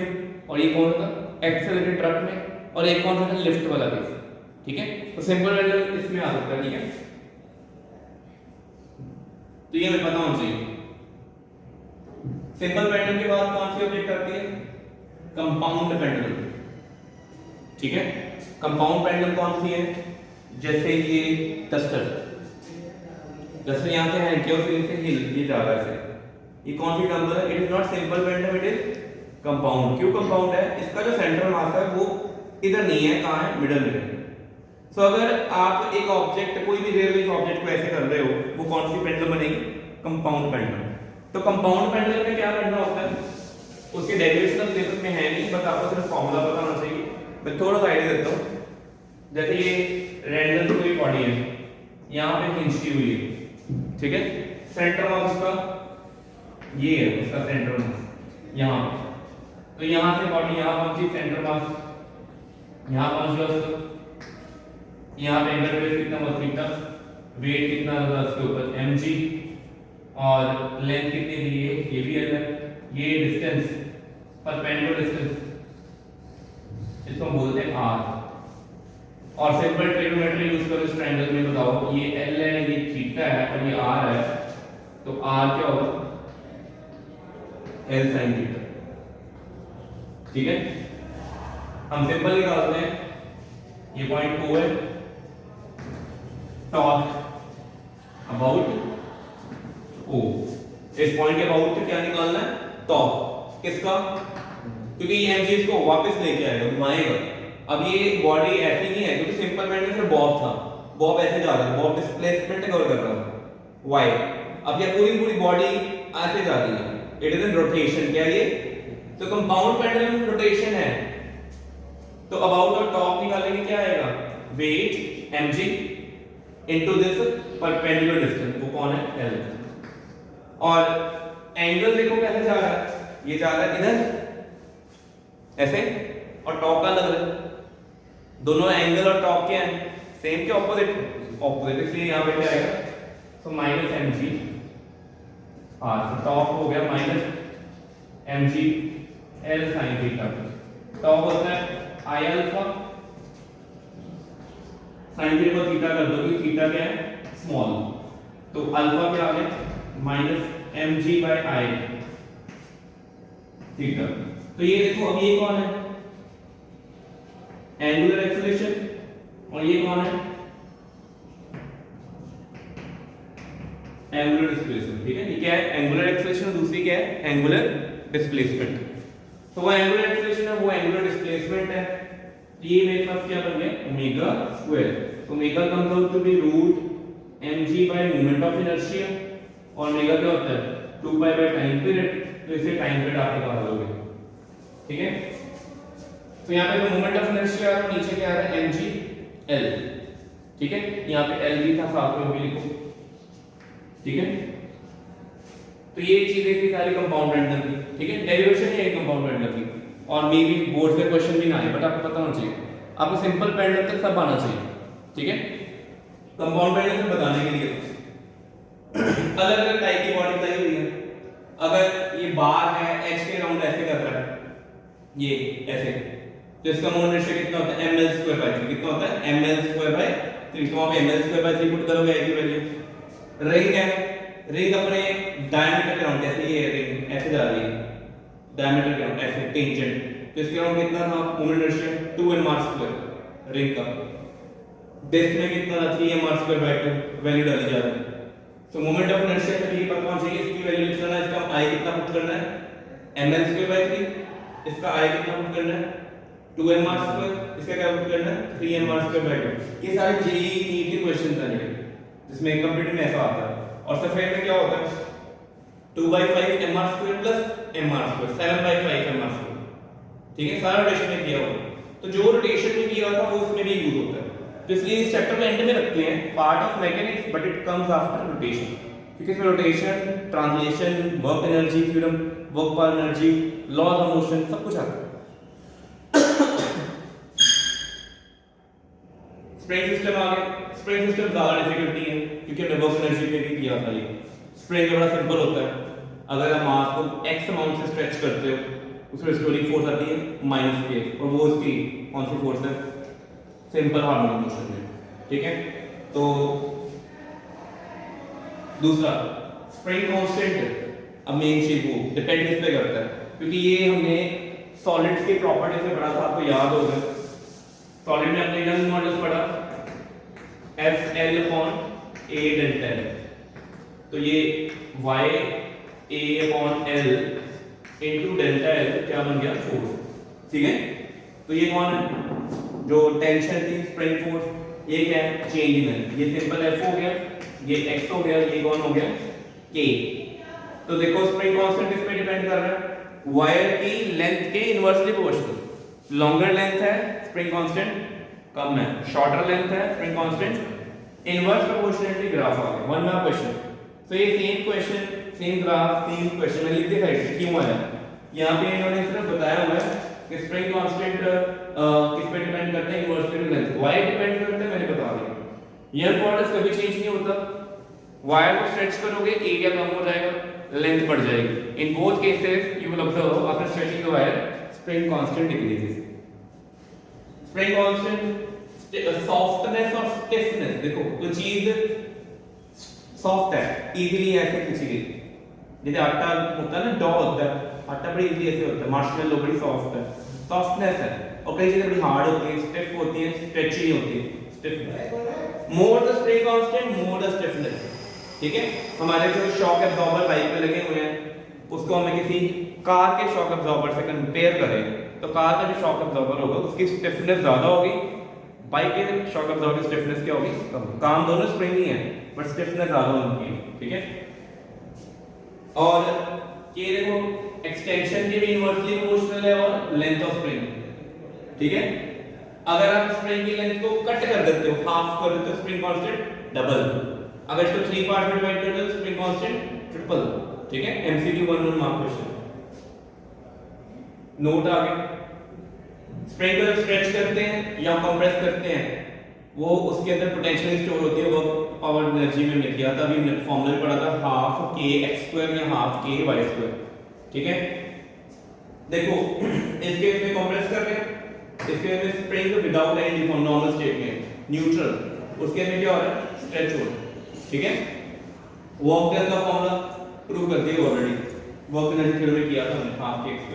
और ये कौन था एक्सेलरेटेड ट्रक में, और एक कौन सा था लिफ्ट वाला केस, ठीक है। तो सिंपल पेंडुलम इसमें आ सकता है, ठीक है। तो ये हमें पता होना चाहिए। सिंपल पेंडुलम के बाद कौन सी ऑब्जेक्ट आती है कंपाउंड पेंडुलम, ठीक है। कंपाउंड पेंडुलम कौन सी है, जैसे ये डस्टर, डस्टर यहां से है क्यों से ये जा रहा है, ये कौन सी नंबर है, it is not simple pendulum, it is compound. क्यों कंपाउंड है, इसका जो सेंट्रल मास है वो इधर नहीं है, कहां है मिडिल में है। सो अगर आप एक ऑब्जेक्ट, कोई भी रियल लाइफ ऑब्जेक्ट को ऐसे कर रहे हो, वो कौन सी पेंडुलम बनेगी कंपाउंड पेंडुलम। तो कंपाउंड पेंडुलम में क्या करना होता है, उसके डेरिवेशन ऑफ सिलेबस में है नहीं, बस आपको सिर्फ फार्मूला पता होना चाहिए। मैं थोड़ा सा आइडिया देता हूं, जैसे ये रैंडम कोई बॉडी है, यहां पे हिंज की हुई है, ठीक है। सेंटर मास उसका ये है, उसका सेंटर मास यहां, तो यहां से बॉडी यहां पहुंची, सेंटर मास यहां पहुंच गया उसका, यहां पे एंगल बेस कितना बस थीटा, वेट कितना लगा उसके ऊपर mg, और लेंथ कितनी दी है ये भी है, ये डिस्टेंस परपेंडिकुलर डिस्टेंस इसको हम बोलते हैं r। और सिंपल ट्रिग्नोमेट्री यूज करो इस ट्रायंगल में, बताओ ये l है, ये थीटा है और ये r है, तो r क्या होगा l sin थीटा, ठीक है। हम सिंपल निकालते हैं, ये पॉइंट O है, टॉर्क अबाउट O, इस पॉइंट के अबाउट क्या निकालना है टॉर्क किसका, क्योंकि ये mg इसको वापस लेके आएगा, घुमाएगा। अब ये बॉडी ऐसी नहीं है, क्योंकि सिंपल पेंडुलम सिर्फ बॉब था, बॉब ऐसे जा रहा है, बॉब डिस्प्लेसमेंट कवर कर रहा था y। अब ये पूरी बॉडी ऐसे जा रही है, इट इज इन रोटेशन, क्या ये, तो कंपाउंड पेंडुलम रोटेशन है, तो अबाउट और टॉप निकालेंगे क्या आएगा weight mg into this perpendicular distance, वो कौन है l। और एंगल देखो कैसे जा रहा है, ये जा रहा है इधर ऐसे, और टॉप का लग रहा है, दोनों एंगल और टॉप क्या है सेम के ऑपोजिट, ऑपोजिट, इसलिए यहां पे क्या आएगा तो माइनस mg r, तो टॉप हो गया minus mg l sin theta, top होता है i अल्फा, sin थीटा को थीटा कर दो, क्योंकि थीटा क्या है स्मॉल, तो अल्फा क्या आ गया minus mg by i theta. तो ये देखो, अब ये कौन है एंगुलर एक्सेलरेशन, और ये कौन है एंगुलर डिस्प्लेसमेंट, ठीक है। ये क्या है एंगुलर एक्सेलरेशन, दूसरी क्या है एंगुलर डिस्प्लेसमेंट। तो वो एंगुलर एक्सेलरेशन है, वो एंगुलर डिस्प्लेसमेंट है, ये मेरे पास क्या बन गया ओमेगा स्क्वायर। तो omega comes out to be root mg by moment of inertia, और ओमेगा क्या होता है 2 पाई बाय टाइम पीरियड, तो इसे टाइम पीरियड आप निकाल लोगे, ठीक है। तो यहाँ पे मोमेंट ऑफ इनर्शिया आ रहा है, नीचे क्या आ रहा है mg l, ठीक है। यहाँ पे l भी था, साथ में भी लिखो, ठीक है। तो ये चीजें थी सारी कंपाउंड पेंडुलम की, ठीक है। डेरिवेशन है कंपाउंड पेंडुलम की, और मे बी बोर्ड में क्वेश्चन भी ना आए, बट आपको पता होना चाहिए। आपको सिंपल पेंडुलम तक सब आना चाहिए, ठीक है। कंपाउंड पेंडुलम बताने के लिए अलग अलग टाइप की बॉडी बताई हुई है। अगर ये बार है एच के राउंड ऐसे कर रहा है, ये ऐसे, तो इसका मोमेंट रेशियो कितना होता है ml²/3, कितना होता है ml²/3, तो आप ml²/3 पुट करोगे एक ही वैल्यू। रिंग है, रिंग अपने डायमीटर के राउंड, जैसे ये रिंग ऐसे जा रही है डायमीटर के राउंड ऐसे टेंजेंट, तो इसके राउंड कितना था मोमेंट रेशियो 2mr² रिंग का। डिस्क में कितना था 3mr²/2 वैल्यू डाली जा रही है। तो मोमेंट ऑफ इनर्शिया से पर पहुंचेगी, इसकी वैल्यू लिखना है, इसका i कितना पुट करना है ml²/3, इसका i कितना पुट करना है 2mr², इसका क्या पुट करना है 3mr²/2। ये सारे जेईई नीट के क्वेश्चंस आएंगे जिसमें कंप्यूटर में ऐसा आता है। और सफेद में क्या होता है 2/5 mr² प्लस mr², 7/5 mr², ठीक है, सारा रोटेशन में किया हुआ। तो जो रोटेशन में किया था वो उसमें भी यूज होता है, तो इसलिए इस चैप्टर को एंड में रखते हैं part of mechanics, but it comes after rotation, क्योंकि इसमें rotation, translation, work energy theorem, work पर एनर्जी, लॉज ऑफ मोशन सब कुछ आता है। स्प्रिंग सिस्टम आ गया। स्प्रिंग सिस्टम ज्यादा डिफिकल्टी है क्योंकि हमने वर्क एनर्जी पे भी किया था। ये स्प्रिंग बड़ा सिंपल होता है, अगर आप मास को x अमाउंट से स्ट्रेच करते हो उसमें रिस्टोरिंग फोर्स आती है -k, और वो उसकी कौन सी फोर्स है सिंपल हार्मोनिक मोशन में, ठीक है। तो दूसरा स्प्रिंग कांस्टेंट, अब मेन चीज वो डिपेंड किस पे करता है, क्योंकि ये हमने सॉलिड्स की प्रॉपर्टी से पढ़ा था, आपको याद होगा। सॉलिड में हमने यंग मॉडल्स पढ़ा FL/A डेल्टा L, तो ये YA/L इनटू डेल्टा L क्या बन गया फोर्स, ठीक है। तो ये कौन है जो टेंशन थी स्प्रिंग फोर्स, ये क्या है चेंज इन लेंथ, ये सिंपल F हो गया, ये x हो गया, ये कौन हो गया K। तो देखो स्प्रिंग कांस्टेंट किस पे डिपेंड कर रहा है, वायर की लेंथ के इनवर्सली प्रोपोर्शनल। लॉन्गर लेंथ है स्प्रिंग कांस्टेंट कम है, शॉर्टर लेंथ है spring constant inverse proportionality graph आ गया। One mark question. तो ये same question, same graph, same question में लिख दे साइड से क्यों आया, यहां पे इन्होंने सिर्फ बताया हुआ है कि स्प्रिंग कांस्टेंट किस पे डिपेंड करता है, इनवर्सली लेंथ। वाई डिपेंड करता है, मैंने बता दिया। यंग मॉडल्स कभी चेंज नहीं होता, वायर को स्ट्रेच करोगे एरिया कम हो जाएगा, लेंथ बढ़ जाएगी। In both cases you will observe after stretching the wire spring constant decreases. Spring constant softness और स्टिफनेस, देखो कोई चीज सॉफ्ट है इजीली ऐसे खींची गई, जैसे आटा होता है ना, डो होता है, आटा बड़ी इजीली ऐसे होता है, मार्शमेलो बड़ी सॉफ्ट है, सॉफ्टनेस है। और कई चीजें बड़ी हार्ड होती है, स्टिफ होती है, स्ट्रेची नहीं होती, stiff. More the spring constant more the stiffness, ठीक है। हमारे जो शॉक एब्जॉर्बर बाइक पे लगे हुए हैं, उसको हमें किसी कार के शॉक एब्जॉर्बर से कंपेयर करें तो कार का जो शॉक एब्जॉर्बर होगा उसकी स्टिफनेस ज्यादा होगी, बाइक के शॉक एब्जॉर्बर की स्टिफनेस क्या होगी कम। काम दोनों स्प्रिंग ही है बट स्टिफनेस ज्यादा होगी, ठीक है। और ये देखो एक्सटेंशन के भी इनवर्सली प्रोपोर्शनल है और लेंथ ऑफ स्प्रिंग, ठीक है। अगर आप स्प्रिंग की लेंथ को कट कर देते हो, हाफ कर देते हो, स्प्रिंग कांस्टेंट डबल। अगर इसको 3 पार्ट में डिवाइड कर दो तो स्प्रिंग कांस्टेंट ट्रिपल, ठीक है। MCQ 1 mark question. नोट आ गया। स्प्रिंग को स्ट्रेच करते हैं या कंप्रेस करते हैं, वो उसके अंदर पोटेंशियल स्टोर होती है, वो पावर एनर्जी में हमने किया था, अभी हमने फार्मूला में पढ़ा था, हाफ k x² या हाफ k y², ठीक है। देखो इस केस में कंप्रेस कर रहे हैं, इस केस में spring without any deform normal state में न्यूट्रल, उसके में क्या हो रहा है स्ट्रेच हो रहा है, ठीक है। वर्क डन का फार्मूला प्रूव कर दिया ऑलरेडी, वर्क एनर्जी थ्योरम में किया था हमने, हाफ k x²।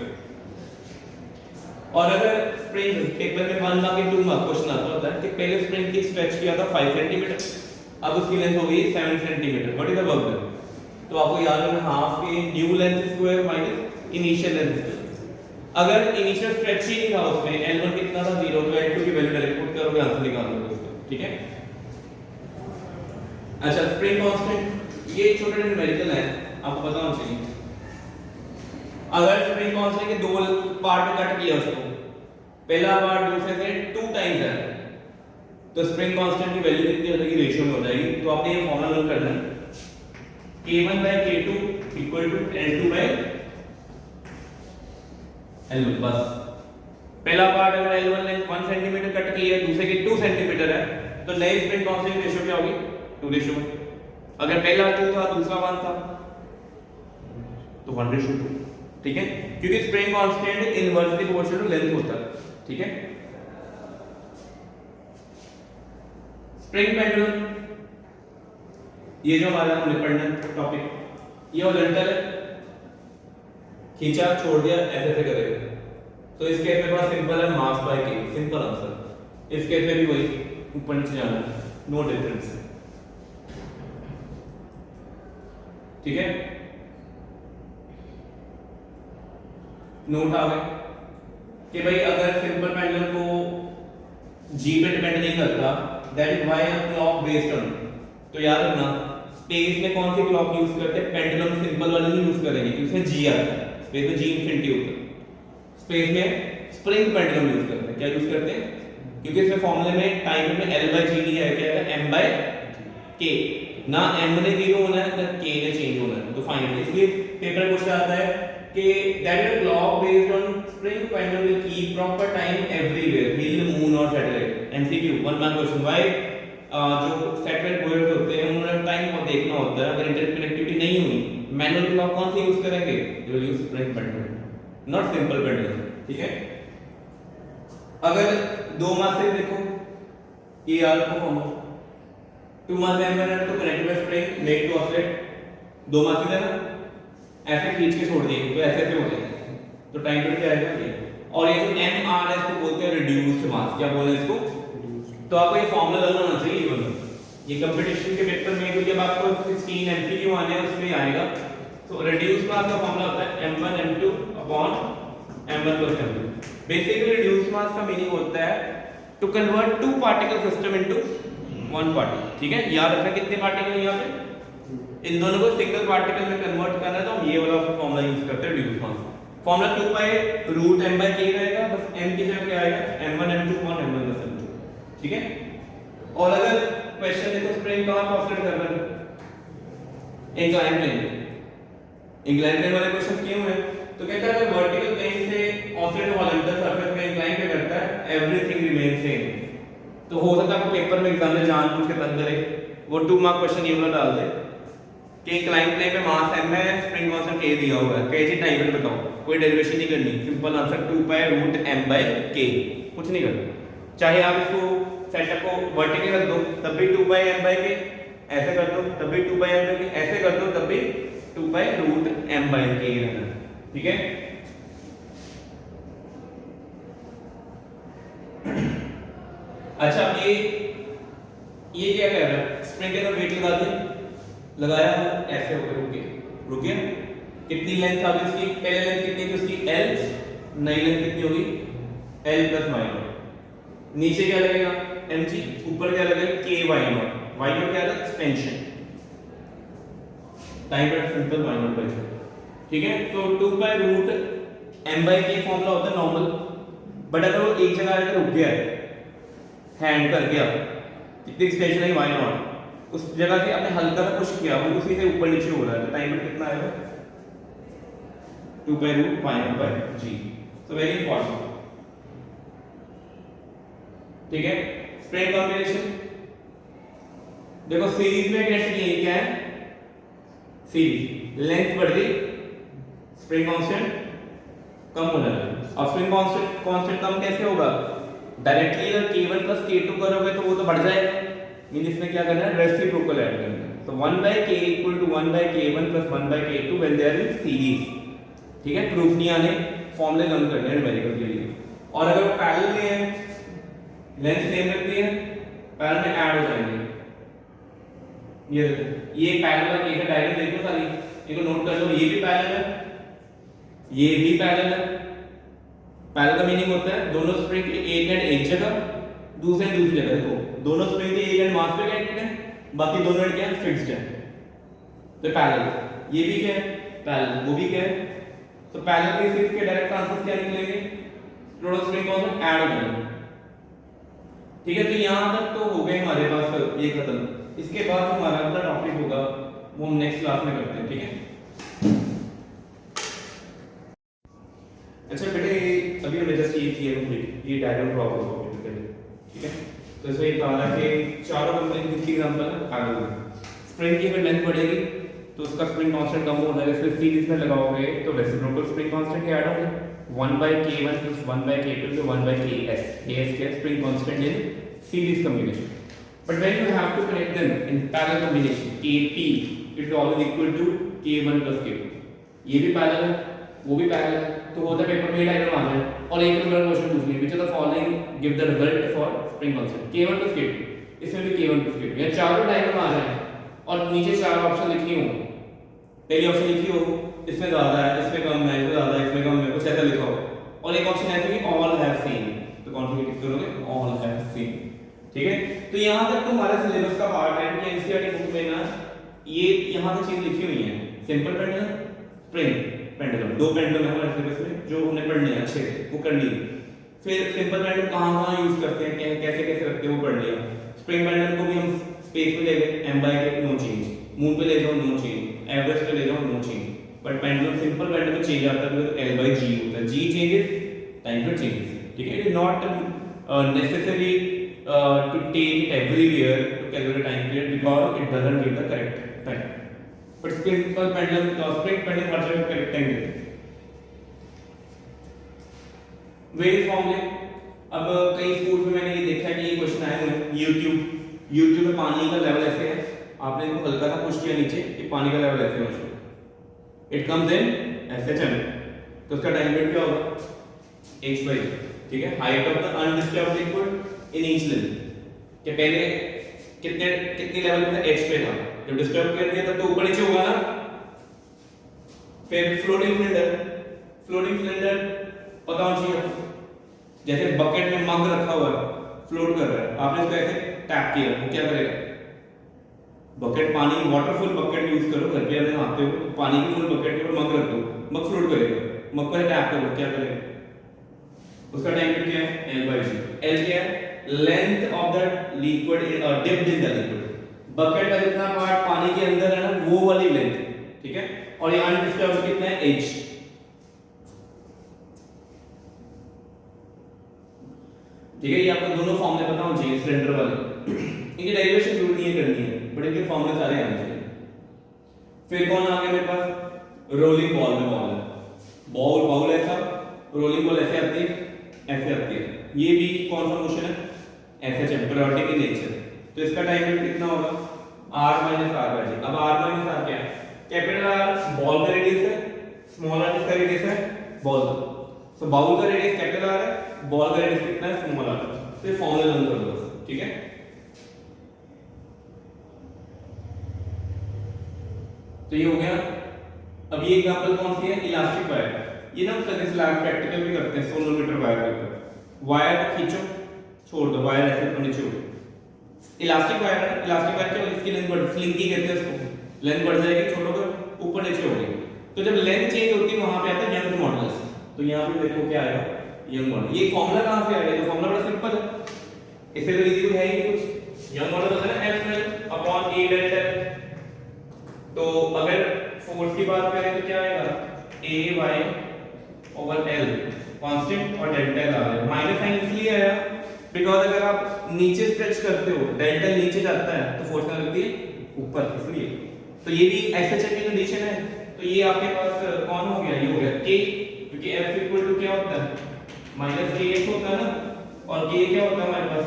और अगर स्प्रिंग एक बार में 1 मार्क के 2 मार्क क्वेश्चन आता होता है कि पहले स्प्रिंग की स्ट्रेच किया था 5 सेंटीमीटर, अब उसकी लेंथ हो गई 7 centimetre, what is the work done. तो आपको याद रखना हाफ के new length square minus initial length square. अगर इनिशियल स्ट्रेच ही नहीं था उसमें, L1 कितना था 0, तो L2 की वैल्यू डायरेक्ट पुट करोगे आंसर निकाल लोगे उसका, ठीक है। अच्छा स्प्रिंग कांस्टेंट ये छोटे न्यूमेरिकल है, आपको पता होना चाहिए। अगर स्प्रिंग कांस्टेंट के 2 पार्ट में कट किया उसको, पहला पार्ट दूसरे से 2 टाइम्स है, तो स्प्रिंग कांस्टेंट की वैल्यू कितनी हो जाएगी रेशियो में हो जाएगी। तो आपने ये फॉर्मूला नोट करना है, K1/K2 = L2/L1, बस पहला पार्ट अगर L1 लेंथ 1 सेंटीमीटर कट की है, दूसरे की 2 सेंटीमीटर है, तो नई स्प्रिंग कांस्टेंट रेशियो क्या होगी? 2:1। अगर पहला 2 था दूसरा 1 था तो 1:2। ठीक है, क्योंकि spring constant inversely proportional to length होता है। ठीक है, स्प्रिंग पेंडुलम, ये जो हमारा हमने पढ़ना टॉपिक, ये हॉरिजॉन्टल है, खींचा छोड़ दिया ऐसे ऐसे करेगा, तो इस केस में बड़ा सिंपल है, मास बाय के, सिंपल आंसर। इस केस में भी वही ऊपर नीचे जाना है, नो डिफरेंस। ठीक है, नोट आ गए कि भाई अगर सिंपल पेंडुलम को जी पे डिपेंड नहीं करता, that is why a clock based on, तो याद रखना स्पेस में कौन सी क्लॉक यूज करते हैं? पेंडुलम सिंपल वाली नहीं यूज करेंगे क्योंकि उसमें जी आता है, स्पेस में जी इंफिनिटी होता है। स्पेस में स्प्रिंग पेंडुलम यूज करते हैं। क्या यूज करते हैं? क्योंकि इसमें फॉर्मूले में टाइम में L/G है, क्या है? M/K, ना M ने 0 होना है ना K ने चेंज होना है, तो फाइन। इसलिए पेपर क्वेश्चन आता है कि that is a clock based on spring pendulum will keep proper time everywhere, hill, moon और satellite. MCQ 1 mark question. Why? जो सैटेलाइट बोर्ड होते हैं उन्होंने टाइम को देखना होता है, अगर इंटरनेट कनेक्टिविटी नहीं हुई, मैनुअल क्लॉक कौन सी यूज करेंगे? They will use spring pendulum, not simple pendulum. ठीक है, अगर 2 मास से देखो, ये यार को formula 2 mass M1 to connect by spring make to oscillate, 2 मास है ना, ऐसे खींच के छोड़ दिए तो ऐसे ऐसे हो जाएगा, तो टाइम पीरियड क्या आएगा ये। और ये जो MR है इसको बोलते हैं रिड्यूस्ड मास। क्या बोलते हैं इसको? तो आपको ये फॉर्मूला लर्न होना चाहिए, ये वाला। ये कंपटीशन के पेपर में जब आपको 16 MCQ आने हैं उसमें आएगा। तो रिड्यूस्ड मास का फॉर्मूला होता है M1 M2 upon M1 plus M2। Basically reduced mass का मीनिंग होता है to convert 2 particle system into 1 particle. ठीक है, याद रखना कितने पार्टिकल हैं यहाँ पे, इन दोनों को सिंगल पार्टिकल में कन्वर्ट करना है, तो हम ये वाला फॉर्मूला यूज करते हैं रिड्यूस्ड मास। फॉर्मूला 2/√M/K रहेगा, बस M की जगह क्या आएगा? M1 M2 upon M1 plus M2। ठीक है, और अगर क्वेश्चन देखो स्प्रिंग कहां पे ऑपरेट कर रहा है? Incline plane. इंक्लाइन प्लेन वाले क्वेश्चन क्यों है? तो कहता है अगर वर्टिकल प्लेन से ऑपरेट हॉरिजॉन्टल सरफेस में इंक्लाइन पे करता है, एवरीथिंग रिमेन सेम। तो हो सकता है आपको पेपर में एग्जाम में जानबूझ के तंग करे, वो 2 मार्क क्वेश्चन ये वाला डाल दे कि इंक्लाइन प्लेन पे मास m है, स्प्रिंग कांस्टेंट k दिया हुआ है, kg टाइम पे बताओ, कोई डेरिवेशन नहीं करनी, सिंपल आंसर 2/√M/K, कुछ नहीं करना। चाहे आप इसको सेटअप को वर्टिकल रख दो तब भी 2/M/K, ऐसे कर दो तब भी 2/M/K, ऐसे कर दो तब भी 2/√M/K रहना। ठीक है, अच्छा ये क्या कह रहा है? स्प्रिंग के अंदर वेट लगा दिया, लगाया, ऐसे हो गया, रुक गया। कितनी लेंथ आ गई इसकी? पहले लेंथ कितनी थी उसकी? L, नई लेंथ कितनी होगी? L plus y0। नीचे क्या लगेगा? mg, ऊपर क्या लगेगा? k y0। y0 क्या है? एक्सपेंशन, टाइम पर सिंपल y0 बाय। ठीक है, तो 2/√M/K फॉर्मूला होता है नॉर्मल, बट अगर वो एक जगह आकर रुक गया है, हैंड कर गया, कितनी एक्सटेंशन है y0, उस जगह से आपने हल्का सा पुश किया, वो उसी से ऊपर नीचे हो रहा है, तो टाइम पीरियड कितना आएगा? 2/√y0/g। So very important. ठीक है, स्प्रिंग कॉम्बिनेशन देखो, सीरीज में कैसे किए, क्या है? सीरीज, लेंथ बढ़ गई, स्प्रिंग कांस्टेंट कम होने लगा। अब स्प्रिंग कांस्टेंट कम कैसे होगा? डायरेक्टली अगर k1 plus k2 करोगे तो वो तो बढ़ जाएगा, मीन इसमें क्या करना है? रेसिप्रोकल ऐड करना है। तो 1/k equal to 1/k1 plus 1/k2 when they are in series। ठीक है, प्रूफ नहीं आने, फॉर्मूले लर्न करने हैं न्यूमेरिकल के लिए। और अगर पैरेलल में है, लेंथ सेम रखती है, पैरेलल में ऐड हो जाएंगे। ये पैरेलल का केस डायग्राम देखो सारी, इनको नोट कर लो, ये भी पैरेलल है, ये भी पैरेलल है। पैरेलल का मीनिंग होता है दोनों स्प्रिंग के एक एंड एक जगह, दूसरी जगह। देखो दोनों स्प्रिंग के एक एंड मास पे कनेक्टेड है, बाकी दोनों एंड क्या है? फिक्स्ड है, तो पैरेलल। ये भी क्या है? पैरेलल। वो भी क्या है? तो पैरेलल के सिर्फ के डायरेक्ट आंसर क्या निकलेंगे? दोनों स्प्रिंग को ऐड हो जाएंगे। ठीक है, तो यहां तक तो हो गए हमारे पास ये खत्म। इसके बाद हमारा अगला टॉपिक होगा वो हम नेक्स्ट क्लास में करते हैं। ठीक है, अच्छा बेटे अभी हमने जस्ट ये किया कंप्लीट, ये डायग्राम ड्रॉ करो बेसिकली, ठीक है। तो इसमें ये कहा कि चारों कंपोनेंट किसकी एग्जांपल है आगे में। स्प्रिंग की अगर लेंथ बढ़ेगी तो उसका स्प्रिंग कांस्टेंट कम हो जाएगा, इसलिए सीरीज में लगाओगे तो रेसिप्रोकल स्प्रिंग कांस्टेंट ऐड होंगे 1/k1 + 1/k2 + 1/ks, ks के spring constant in series combination. But when you have to connect them in parallel combination, Kp it is always equal to K1 + K2. ये भी parallel है, वो भी parallel है, तो होता है पेपर में डायग्राम आ जाए और एक नंबर क्वेश्चन पूछ लिया which of the following give the result for spring constant K1 + K2, इसमें भी K1 + K2, या चारों डायग्राम आ जाए और नीचे चार ऑप्शन लिखी हो, पहली ऑप्शन लिखी हो इसमें ज्यादा है, इसमें कम है, इसमें ज्यादा है, इसमें कम है, कुछ ऐसा लिखा हो, और एक ऑप्शन ऐसा कि ऑल हैव सेम, तो कौन सी टिक करोगे ऑल हैव सेम, ठीक है। तो यहाँ तक तुम्हारा सिलेबस का पार्ट है कि एनसीईआरटी बुक में ना ये यहाँ तक चीज लिखी हुई है, सिंपल पेंडुलम, स्प्रिंग पेंडुलम, दो पेंडुलम है हमारे सिलेबस में जो हमने पढ़ने हैं अच्छे से, वो कर लिए। फिर सिंपल पेंडुलम कहाँ यूज करते हैं, कैसे कैसे रखते हैं वो पढ़ लिया। स्प्रिंग पेंडुलम को भी हम स्पेस में ले गए, m/k नो चेंज, मून पे ले जाओ नो चेंज, एवरेज पे ले जाओ no change, but pendulum simple pendulum change आता है तो L/G होता है, G चेंजेस टाइम पर चेंजेस, ठीक है। It is not necessary to take it everywhere to calculate time period because it doesn't give the correct time, but simple pendulum spring pendulum what is correct time है various फॉर्मूले। अब कई school में मैंने ये देखा है कि ये क्वेश्चन आए हुए हैं YouTube में पानी का लेवल ऐसे है, आपने इसको हल्का सा पुश किया नीचे कि पानी का लेवल ऐसे होना चाहिए, इट कम्स इन SHM, तो उसका टाइम पीरियड क्या होगा h/, ठीक है। Height of the undisturbed liquid in each level, कि पहले कितने लेवल पे h पे था, जब डिस्टर्ब कर दिया तब तो ऊपर नीचे होगा ना। फिर फ्लोटिंग सिलेंडर पता होना चाहिए, जैसे बकेट में मग रखा हुआ है फ्लोट कर रहा है, आपने इसको ऐसे टैप किया वो क्या करेगा, बकेट पानी वाटरफुल बकेट यूज करो घर पे अगर नहाते हो, पानी की फुल बकेट के ऊपर मग रख दो, मग फ्लोट करेगा, मग को टैप करो क्या करेगा, उसका टाइम पीरियड क्या है L/G। L क्या है length of the liquid dipped in the liquid, bucket का जितना पार्ट पानी के अंदर है ना वो वाली लेंथ, ठीक है। और ये अनडिस्टर्ब्ड कितना है h, ठीक है। ये आपको दोनों फॉर्मूले पता होने चाहिए सिलेंडर वाले, इनकी डेरिवेशन जरूर नहीं है करनी है, बट इनके फॉर्मूले सारे आने चाहिए। फिर कौन आ गया मेरे पास, रोलिंग बॉल में बॉल है, बॉल ऐसा, रोलिंग बॉल ऐसे आती है, ऐसे आती है, ये भी कौन सा मोशन है SHM, पीरियोडिक इन नेचर। तो इसका टाइम पीरियड कितना होगा r - r/g। अब r - r क्या है, कैपिटल R बॉल का रेडियस है, स्मॉल r किसका रेडियस है बॉल का, तो बाउल का रेडियस कैपिटल R है, बॉल का रेडियस कितना है स्मॉल r, तो ये फॉर्मूला लर्न कर लो, ठीक है। तो ये हो गया। अब ये एग्जांपल कौन सी है, इलास्टिक वायर, ये ना फिजिक्स लैब प्रैक्टिकल भी करते हैं, सोनोमीटर वायर के ऊपर, वायर को खींचो छोड़ दो, वायर ऐसे ऊपर नीचे हो गई, इलास्टिक वायर क्या होगी, इसकी लेंथ बढ़, स्लिंकी कहते हैं उसको, लेंथ बढ़ जाएगी, छोड़ोगे ऊपर नीचे हो गई, तो जब लेंथ चेंज होती है वहां पे आता है यंग मॉडुलस, तो यहां पे देखो क्या आएगा यंग मॉडुलस। ये फार्मूला कहां से आएगा, तो फार्मूला बड़ा सिंपल है, इससे तो इजी कोई है ही नहीं कुछ, यंग मॉडुलस है ना F/A डेल्टा, तो अगर फोर्स की बात करें तो क्या आएगा AY/L कांस्टेंट और डेल्टा L आ रहा है, माइनस साइन इसलिए आया बिकॉज़ अगर आप नीचे स्ट्रेच करते हो डेल्टा नीचे जाता है तो फोर्स कहां लगती है ऊपर, इसलिए। तो ये भी SHM की कंडीशन है, तो ये आपके पास कौन हो गया, ये हो गया K, क्योंकि F इक्वल टू क्या होता है -KX होता है ना, और K क्या होता है हमारे पास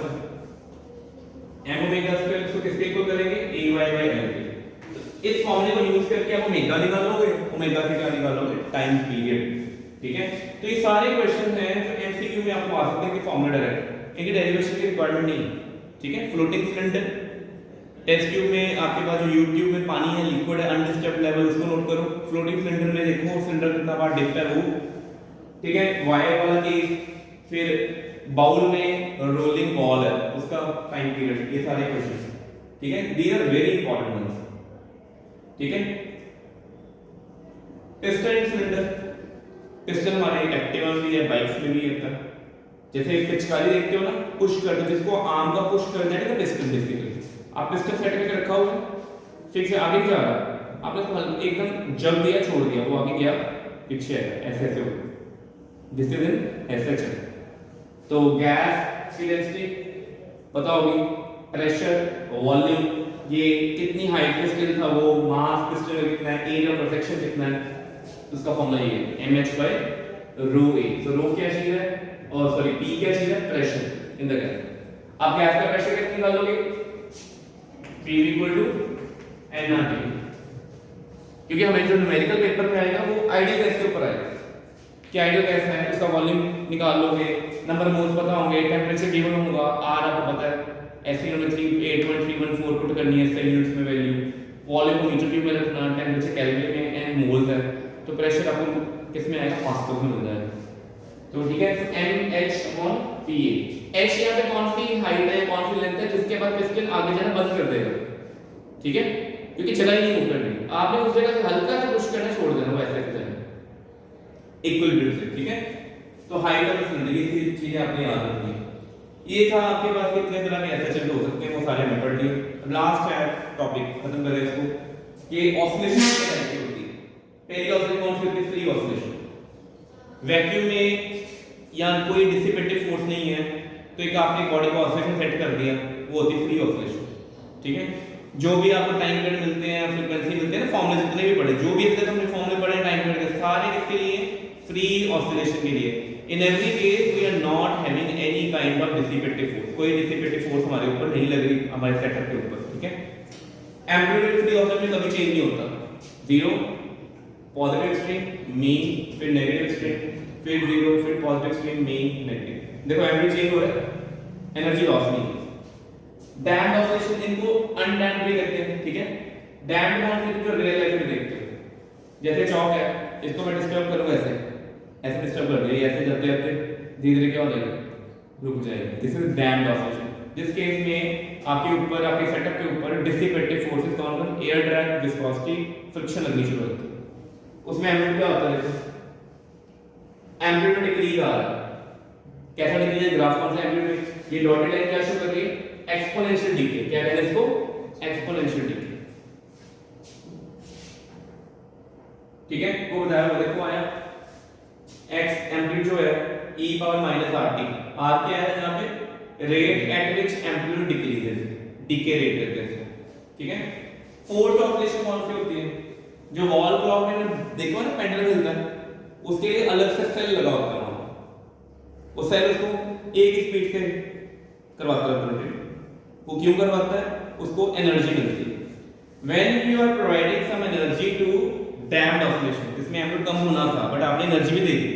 m ओमेगा स्क्वायर, इसको किसके इक्वल करेंगे AY/L के। इस फॉर्मूले को यूज करके आप ओमेगा निकालोगे, ओमेगा से क्या निकालोगे टाइम पीरियड, ठीक है। तो ये सारे क्वेश्चन हैं जो एमसीक्यू में आपको आ सकते हैं कि फॉर्मूला डायरेक्ट, इनकी डेरिवेशन की रिक्वायरमेंट नहीं, ठीक है। फ्लोटिंग सिलेंडर, टेस्ट ट्यूब में आपके पास जो YouTube में पानी है लिक्विड है अनडिस्टर्ब्ड लेवल, उसको नोट करो। फ्लोटिंग सिलेंडर में देखो सिलेंडर कितना बार डिप है वो, ठीक है, वायर वाला केस। फिर बाउल में रोलिंग बॉल है उसका टाइम पीरियड, ये सारे क्वेश्चन, ठीक है, these are very important ones, ठीक है। पिस्टन सिलेंडर, पिस्टन हमारे एक्टिवा में भी है, बाइक्स में भी होता है, जैसे एक पिचकारी देखते हो ना, पुश कर दो, जिसको आर्म का पुश कर देना है पिस्टन, बेसिकली आप पिस्टन सेट करके रखा हुआ है, ठीक है, आगे नहीं जा रहा, आपने तो एकदम जब दिया छोड़ दिया, वो आगे गया पीछे आएगा, ऐसे ऐसे होगा, दिस इज इन एसएचएम। तो गैस की डेंसिटी पता होगी, प्रेशर, वॉल्यूम, ये कितनी हाइट पे स्केल था वो, मास पिस्टन का कितना है, एरिया ऑफ सेक्शन कितना है, उसका फॉर्मूला ये है mh/ρA। सो रो क्या चीज है, और सॉरी p क्या चीज है, प्रेशर इन द गैस। आप गैस का प्रेशर कैसे निकालोगे, p = nRT, क्योंकि हमें जो न्यूमेरिकल पेपर में आएगा वो आइडियल गैस के ऊपर आएगा कि आइडियल गैस है, उसका वॉल्यूम निकाल लोगे, नंबर मोल्स पता होंगे, टेंपरेचर गिवन होगा, r आपको पता है, SI यूनिट 8.314 पुट करनी है SI यूनिट्स में वैल्यू, वॉल्यूम को मीटर क्यूब में रखना, टेंपरेचर केल्विन में एंड मोल्स है, तो प्रेशर आपको किस में आएगा, पास्कल्स में मिल जाएगा। तो ठीक है, mH/PA। h यहाँ पे कौन सी हाइट है, कौन सी लेंथ है जिसके बाद पिस्टन आगे जाना बंद कर देगा, ठीक है, क्योंकि चला ही नहीं मूव करनी, आपने उस जगह से हल्का सा पुश करना छोड़ देना, वो ऐसे जाएगा इक्विलिब्रियम से, ठीक है। तो हाइट ऑफ जिंदगी की चीजें आपने याद रखनी है। ये था आपके पास कितने तरह के एसएचएम हो सकते हैं, वो सारे मैं पढ़ लिए। अब लास्ट है टॉपिक, खत्म करें इसको, कि ऑसिलेशन किस टाइप की होती है। पहली ऑसिलेशन कौन सी होती है, फ्री ऑसिलेशन। वैक्यूम में या कोई डिसिपेटिव फोर्स नहीं है, तो एक आपने बॉडी को ऑसिलेशन सेट कर दिया, वो होती है फ्री ऑसिलेशन, ठीक है। जो भी आपको टाइम पीरियड मिलते हैं, फ्रीक्वेंसी मिलते हैं ना, फॉर्मूले जितने भी पढ़े, जो भी अभी तक हमने फॉर्मूले पढ़े टाइम पीरियड के, सारे किसके लिए, फ्री ऑसिलेशन के लिए। In every case we are not having any kind of dissipative force, कोई डिसिपेटिव फोर्स हमारे ऊपर नहीं लग रही, हमारे सेटअप के ऊपर, ठीक है। एम्पलीट्यूड फ्री ऑसिलेशन में कभी चेंज नहीं होता, जीरो, पॉजिटिव एक्सट्रीम, मीन, फिर नेगेटिव एक्सट्रीम, फिर जीरो, फिर पॉजिटिव एक्सट्रीम, मीन, नेगेटिव। देखो एम्पलीट्यूड चेंज हो रहा है, एनर्जी लॉस नहीं। डैम्प्ड ऑसिलेशन इनको अनडैम्प्ड भी कहते हैं, ठीक है। डैम्प्ड कौन से, जो रियल लाइफ में देखते हो, जैसे चौक है, इसको मैं डिस्टर्ब करूंगा ऐसे डिस्टर्ब कर दिया, ऐसे जाते जाते धीरे धीरे क्या हो जाएगा, रुक जाएगा, दिस इज डैम्प्ड ऑसिलेशन। जिस केस में आपके ऊपर, आपके सेटअप के ऊपर डिसिपेटिव फोर्सेस कौन कौन, एयर ड्रैग, विस्कोसिटी, फ्रिक्शन लगनी शुरू होती है, उसमें एम्पलीट्यूड क्या होता है, देखो एम्पलीट्यूड डिक्रीज आ रहा है, कैसा डिक्रीज है, ग्राफ कौन सा एम्पलीट्यूड, ये डॉटेड लाइन क्या शो कर रही है, एक्सपोनेंशियल डीके, क्या कहते हैं इसको, एक्सपोनेंशियल डीके, ठीक है। वो बताया हुआ, देखो आया x एम्पलीट्यूड जो है e⁻−RT, r क्या है यहां पे, rate at which amplitude decreases, decay rate कहते हैं, ठीक है। फोर्स ऑसिलेशन कौन सी होती है, जो वॉल क्लॉक में देखो ना पेंडुलम हिलता है, उसके लिए अलग से सेल लगा होता है, वो सेल उसको एक स्पीड से करवाता है, वो क्यों करवाता है, उसको एनर्जी मिलती है। When you are providing some energy to damped oscillation, जिसमें एम्पलीट्यूड कम होना था बट आपने एनर्जी भी दे दी,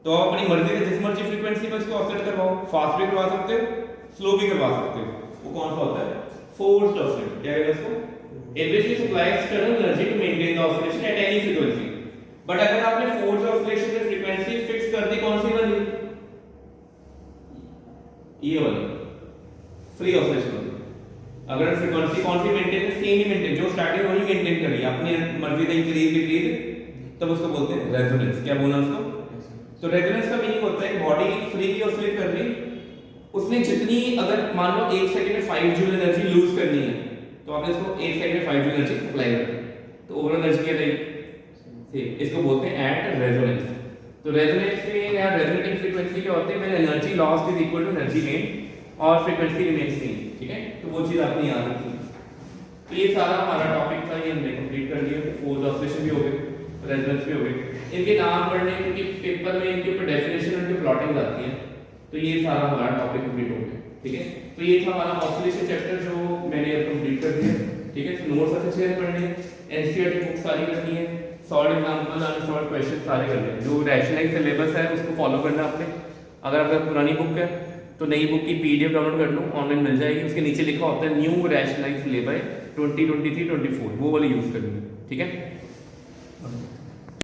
तो आप अपनी मर्जी से जिस मर्जी फ्रीक्वेंसी में उसको ऑसिलेट करवाओ, फास्ट भी करवा सकते हो, स्लो भी करवा सकते हो, वो कौन सा होता है, फोर्स्ड ऑसिलेशन, क्या कहते हैं इसको, in which you supply external energy to maintain the oscillation at any frequency। But अगर आपने फोर्स्ड ऑसिलेशन की फ्रीक्वेंसी फिक्स कर दी, कौन सी वाली, ये वाली फ्री ऑसिलेशन वाली। अगर फ्रीक्वेंसी कौन सी मेंटेन है, सेम ही मेंटेन, जो स्टार्टिंग वही मेंटेन करी, अपनी मर्जी से इंक्रीज डिक्रीज, तब उसको बोलते हैं रेजोनेंस। क्या बोलना उसको, तो रेजोनेंस का मीनिंग होता है बॉडी फ्री की ऑसिलेट कर रही, उसने जितनी, अगर मान लो 1 सेकंड में 5 जूल एनर्जी लूज करनी है, तो आपने इसको 1 सेकंड में 5 जूल एनर्जी सप्लाई कर दी, तो ओवरऑल एनर्जी क्या रहेगी, ठीक, इसको बोलते हैं एट रेजोनेंस। तो रेजोनेंस में या रेजोनेटिंग फ्रीक्वेंसी क्या होती है, when energy lost is equal to energy gain और फ्रीक्वेंसी रिमेन्स सेम, ठीक है। तो वो चीज आपने याद रखनी है। तो ये सारा हमारा टॉपिक था, ये हमने कंप्लीट कर लिया। फोर्स ऑसिलेशन भी हो गए, रेजोनेंस भी हो गए, इनके नाम पढ़ने, क्योंकि पेपर में इनके ऊपर डेफिनेशन और प्लॉटिंग आती है, तो ये सारा हमारा टॉपिक कंप्लीट हो गया, ठीक है। तो ये था हमारा ऑसिलेशन चैप्टर जो मैंने अब कंप्लीट कर दिया, ठीक है। नोट्स अच्छे से पढ़ने हैं, एनसीईआरटी बुक सारी करनी है, सॉल्व एग्जांपल और सॉल्व क्वेश्चन सारे करने हैं, जो रैशनलाइज सिलेबस है उसको फॉलो करना आपने। अगर आपका पुरानी बुक है तो नई बुक की पीडीएफ डाउनलोड कर लो, ऑनलाइन मिल जाएगी, उसके नीचे लिखा होता है न्यू रैशनलाइज सिलेबस 2023-24, वो वाली यूज करनी है, ठीक है।